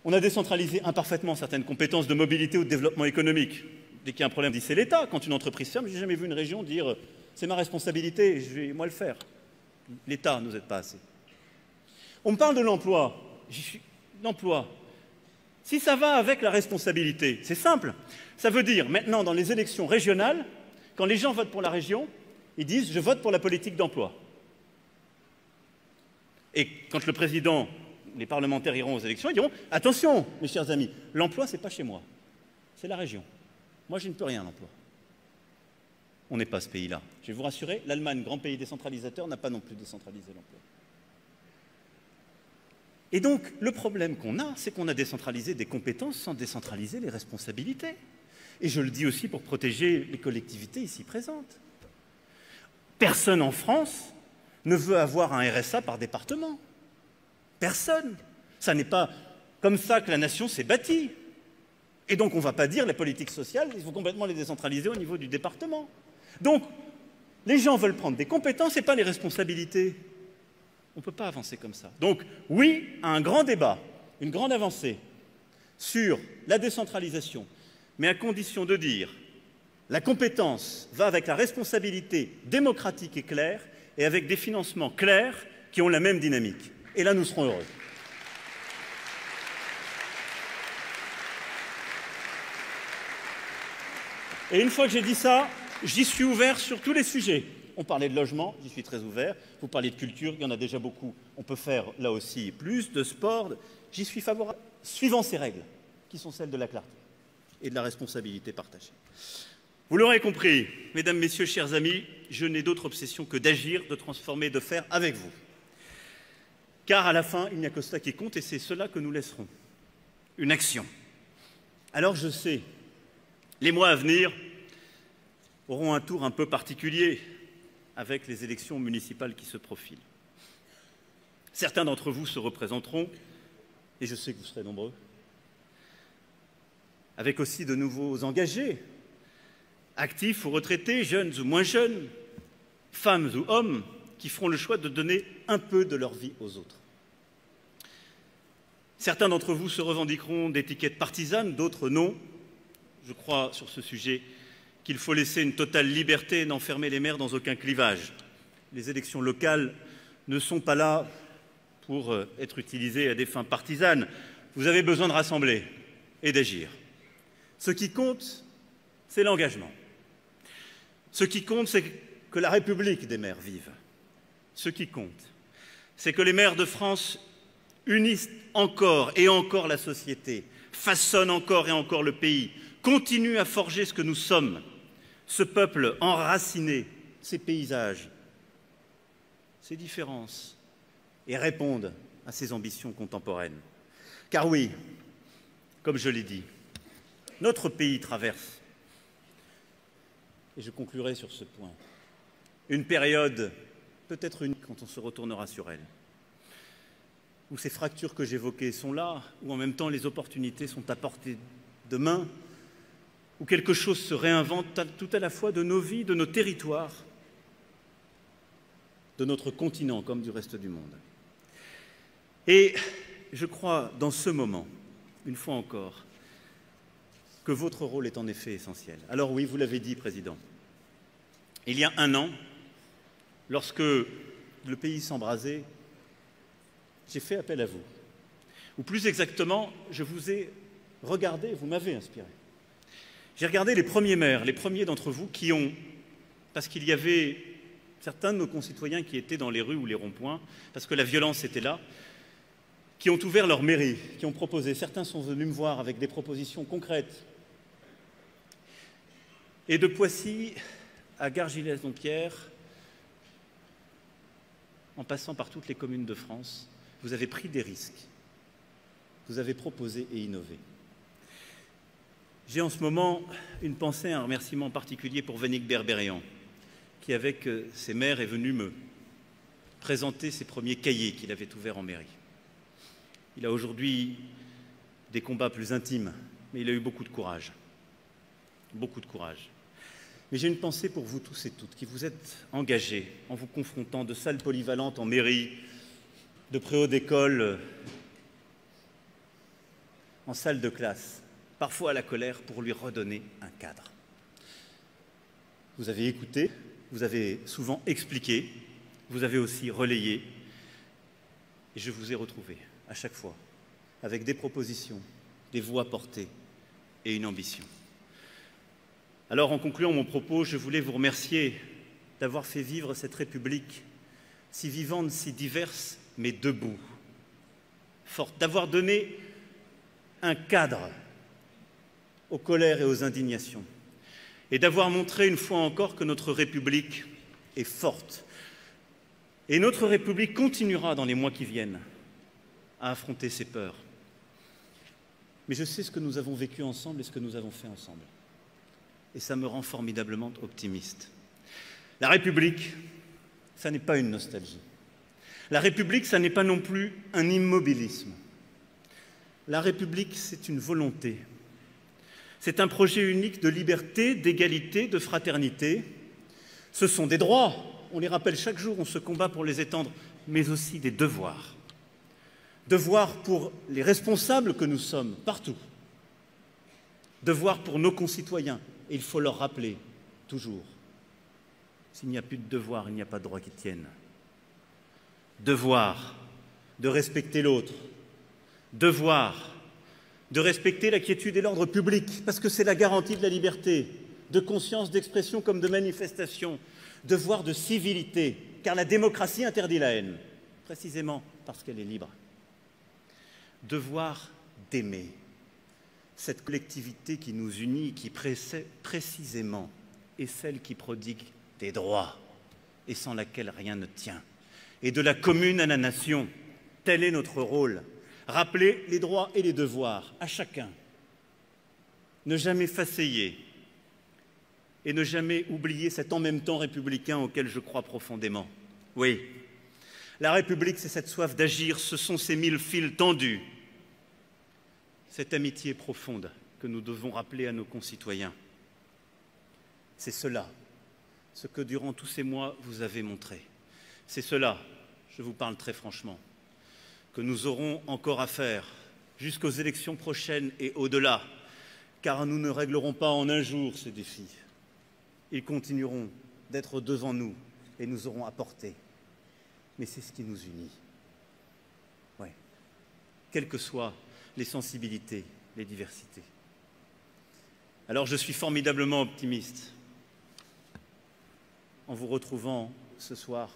On a décentralisé imparfaitement certaines compétences de mobilité ou de développement économique. Dès qu'il y a un problème, on dit c'est l'État. Quand une entreprise ferme, je n'ai jamais vu une région dire c'est ma responsabilité, je vais moi le faire. L'État ne nous aide pas assez. On me parle de l'emploi. L'emploi. Si ça va avec la responsabilité, c'est simple. Ça veut dire, maintenant, dans les élections régionales, quand les gens votent pour la région, ils disent « je vote pour la politique d'emploi ». Et quand le président, les parlementaires iront aux élections, ils diront « attention, mes chers amis, l'emploi, ce n'est pas chez moi, c'est la région. Moi, je ne peux rien à l'emploi ». On n'est pas ce pays-là. Je vais vous rassurer, l'Allemagne, grand pays décentralisateur, n'a pas non plus décentralisé l'emploi. Et donc, le problème qu'on a, c'est qu'on a décentralisé des compétences sans décentraliser les responsabilités. Et je le dis aussi pour protéger les collectivités ici présentes. Personne en France ne veut avoir un RSA par département. Personne. Ça n'est pas comme ça que la nation s'est bâtie. Et donc, on ne va pas dire les politiques sociales, il faut complètement les décentraliser au niveau du département. Donc, les gens veulent prendre des compétences et pas les responsabilités. On ne peut pas avancer comme ça. Donc, oui, à un grand débat, une grande avancée sur la décentralisation, mais à condition de dire la compétence va avec la responsabilité démocratique et claire et avec des financements clairs qui ont la même dynamique. Et là, nous serons heureux. Et une fois que j'ai dit ça, j'y suis ouvert sur tous les sujets. On parlait de logement, j'y suis très ouvert. Vous parlez de culture, il y en a déjà beaucoup. On peut faire là aussi plus de sport. J'y suis favorable, suivant ces règles, qui sont celles de la clarté et de la responsabilité partagée. Vous l'aurez compris, mesdames, messieurs, chers amis, je n'ai d'autre obsession que d'agir, de transformer, de faire avec vous. Car à la fin, il n'y a que cela qui compte et c'est cela que nous laisserons. Une action. Alors je sais, les mois à venir auront un tour un peu particulier avec les élections municipales qui se profilent. Certains d'entre vous se représenteront, et je sais que vous serez nombreux, avec aussi de nouveaux engagés, actifs ou retraités, jeunes ou moins jeunes, femmes ou hommes, qui feront le choix de donner un peu de leur vie aux autres. Certains d'entre vous se revendiqueront d'étiquettes partisanes, d'autres non. Je crois, sur ce sujet, qu'il faut laisser une totale liberté et n'enfermer les maires dans aucun clivage. Les élections locales ne sont pas là pour être utilisées à des fins partisanes. Vous avez besoin de rassembler et d'agir. Ce qui compte, c'est l'engagement. Ce qui compte, c'est que la République des maires vive. Ce qui compte, c'est que les maires de France unissent encore et encore la société, façonnent encore et encore le pays, continuent à forger ce que nous sommes, ce peuple enraciné, ces paysages, ces différences, et répondent à ces ambitions contemporaines. Car oui, comme je l'ai dit, notre pays traverse, et je conclurai sur ce point, une période peut-être unique quand on se retournera sur elle, où ces fractures que j'évoquais sont là, où en même temps les opportunités sont à portée de main, où quelque chose se réinvente tout à la fois de nos vies, de nos territoires, de notre continent comme du reste du monde. Et je crois, dans ce moment, une fois encore, que votre rôle est en effet essentiel. Alors oui, vous l'avez dit, Président, il y a un an, lorsque le pays s'embrasait, j'ai fait appel à vous. Ou plus exactement, je vous ai regardé, vous m'avez inspiré. J'ai regardé les premiers maires, les premiers d'entre vous qui ont, parce qu'il y avait certains de nos concitoyens qui étaient dans les rues ou les ronds-points, parce que la violence était là, qui ont ouvert leur mairie, qui ont proposé. Certains sont venus me voir avec des propositions concrètes. Et de Poissy à Gargilès-Dompierre, en passant par toutes les communes de France, vous avez pris des risques. vous avez proposé et innové. J'ai en ce moment une pensée, un remerciement particulier pour Vanick Berberian, qui, avec ses maires, est venu me présenter ses premiers cahiers qu'il avait ouverts en mairie. Il a aujourd'hui des combats plus intimes, mais il a eu beaucoup de courage. Beaucoup de courage. Mais j'ai une pensée pour vous tous et toutes, qui vous êtes engagés en vous confrontant de salles polyvalentes en mairie, de préaux d'école, en salle de classe, parfois à la colère, pour lui redonner un cadre. Vous avez écouté, vous avez souvent expliqué, vous avez aussi relayé, et je vous ai retrouvé à chaque fois, avec des propositions, des voix portées et une ambition. Alors, en concluant mon propos, je voulais vous remercier d'avoir fait vivre cette République si vivante, si diverse, mais debout, forte, d'avoir donné un cadre aux colères et aux indignations, et d'avoir montré une fois encore que notre République est forte. Et notre République continuera dans les mois qui viennent à affronter ses peurs. Mais je sais ce que nous avons vécu ensemble et ce que nous avons fait ensemble. Et ça me rend formidablement optimiste. La République, ça n'est pas une nostalgie. La République, ça n'est pas non plus un immobilisme. La République, c'est une volonté. C'est un projet unique de liberté, d'égalité, de fraternité. Ce sont des droits, on les rappelle chaque jour, on se combat pour les étendre, mais aussi des devoirs. Devoirs pour les responsables que nous sommes, partout. Devoirs pour nos concitoyens. Et il faut leur rappeler, toujours, s'il n'y a plus de devoir, il n'y a pas de droit qui tienne. Devoir de respecter l'autre. Devoir de respecter la quiétude et l'ordre public, parce que c'est la garantie de la liberté, de conscience, d'expression comme de manifestation. Devoir de civilité, car la démocratie interdit la haine, précisément parce qu'elle est libre. Devoir d'aimer. Cette collectivité qui nous unit, qui précisément est celle qui prodigue des droits et sans laquelle rien ne tient. Et de la commune à la nation, tel est notre rôle. Rappeler les droits et les devoirs à chacun. Ne jamais façayer et ne jamais oublier cet en même temps républicain auquel je crois profondément. Oui, la République, c'est cette soif d'agir, ce sont ces 1000 fils tendus. Cette amitié profonde que nous devons rappeler à nos concitoyens. C'est cela, ce que durant tous ces mois vous avez montré. C'est cela, je vous parle très franchement, que nous aurons encore à faire jusqu'aux élections prochaines et au-delà, car nous ne réglerons pas en un jour ces défis. Ils continueront d'être devant nous et nous aurons à porter. Mais c'est ce qui nous unit. Oui, quelles que soient les sensibilités, les diversités. Alors je suis formidablement optimiste en vous retrouvant ce soir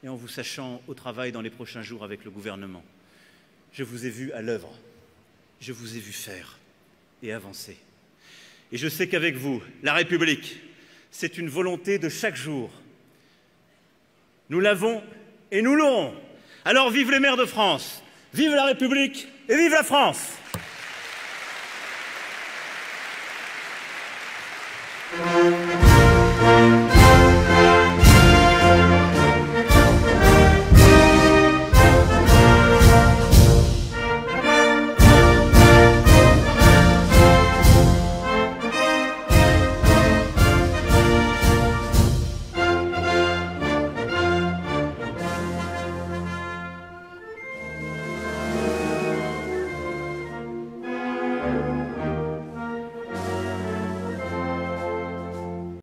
et en vous sachant au travail dans les prochains jours avec le gouvernement. Je vous ai vu à l'œuvre, je vous ai vu faire et avancer. Et je sais qu'avec vous, la République, c'est une volonté de chaque jour. Nous l'avons et nous l'aurons. Alors vive les maires de France! Vive la République et vive la France!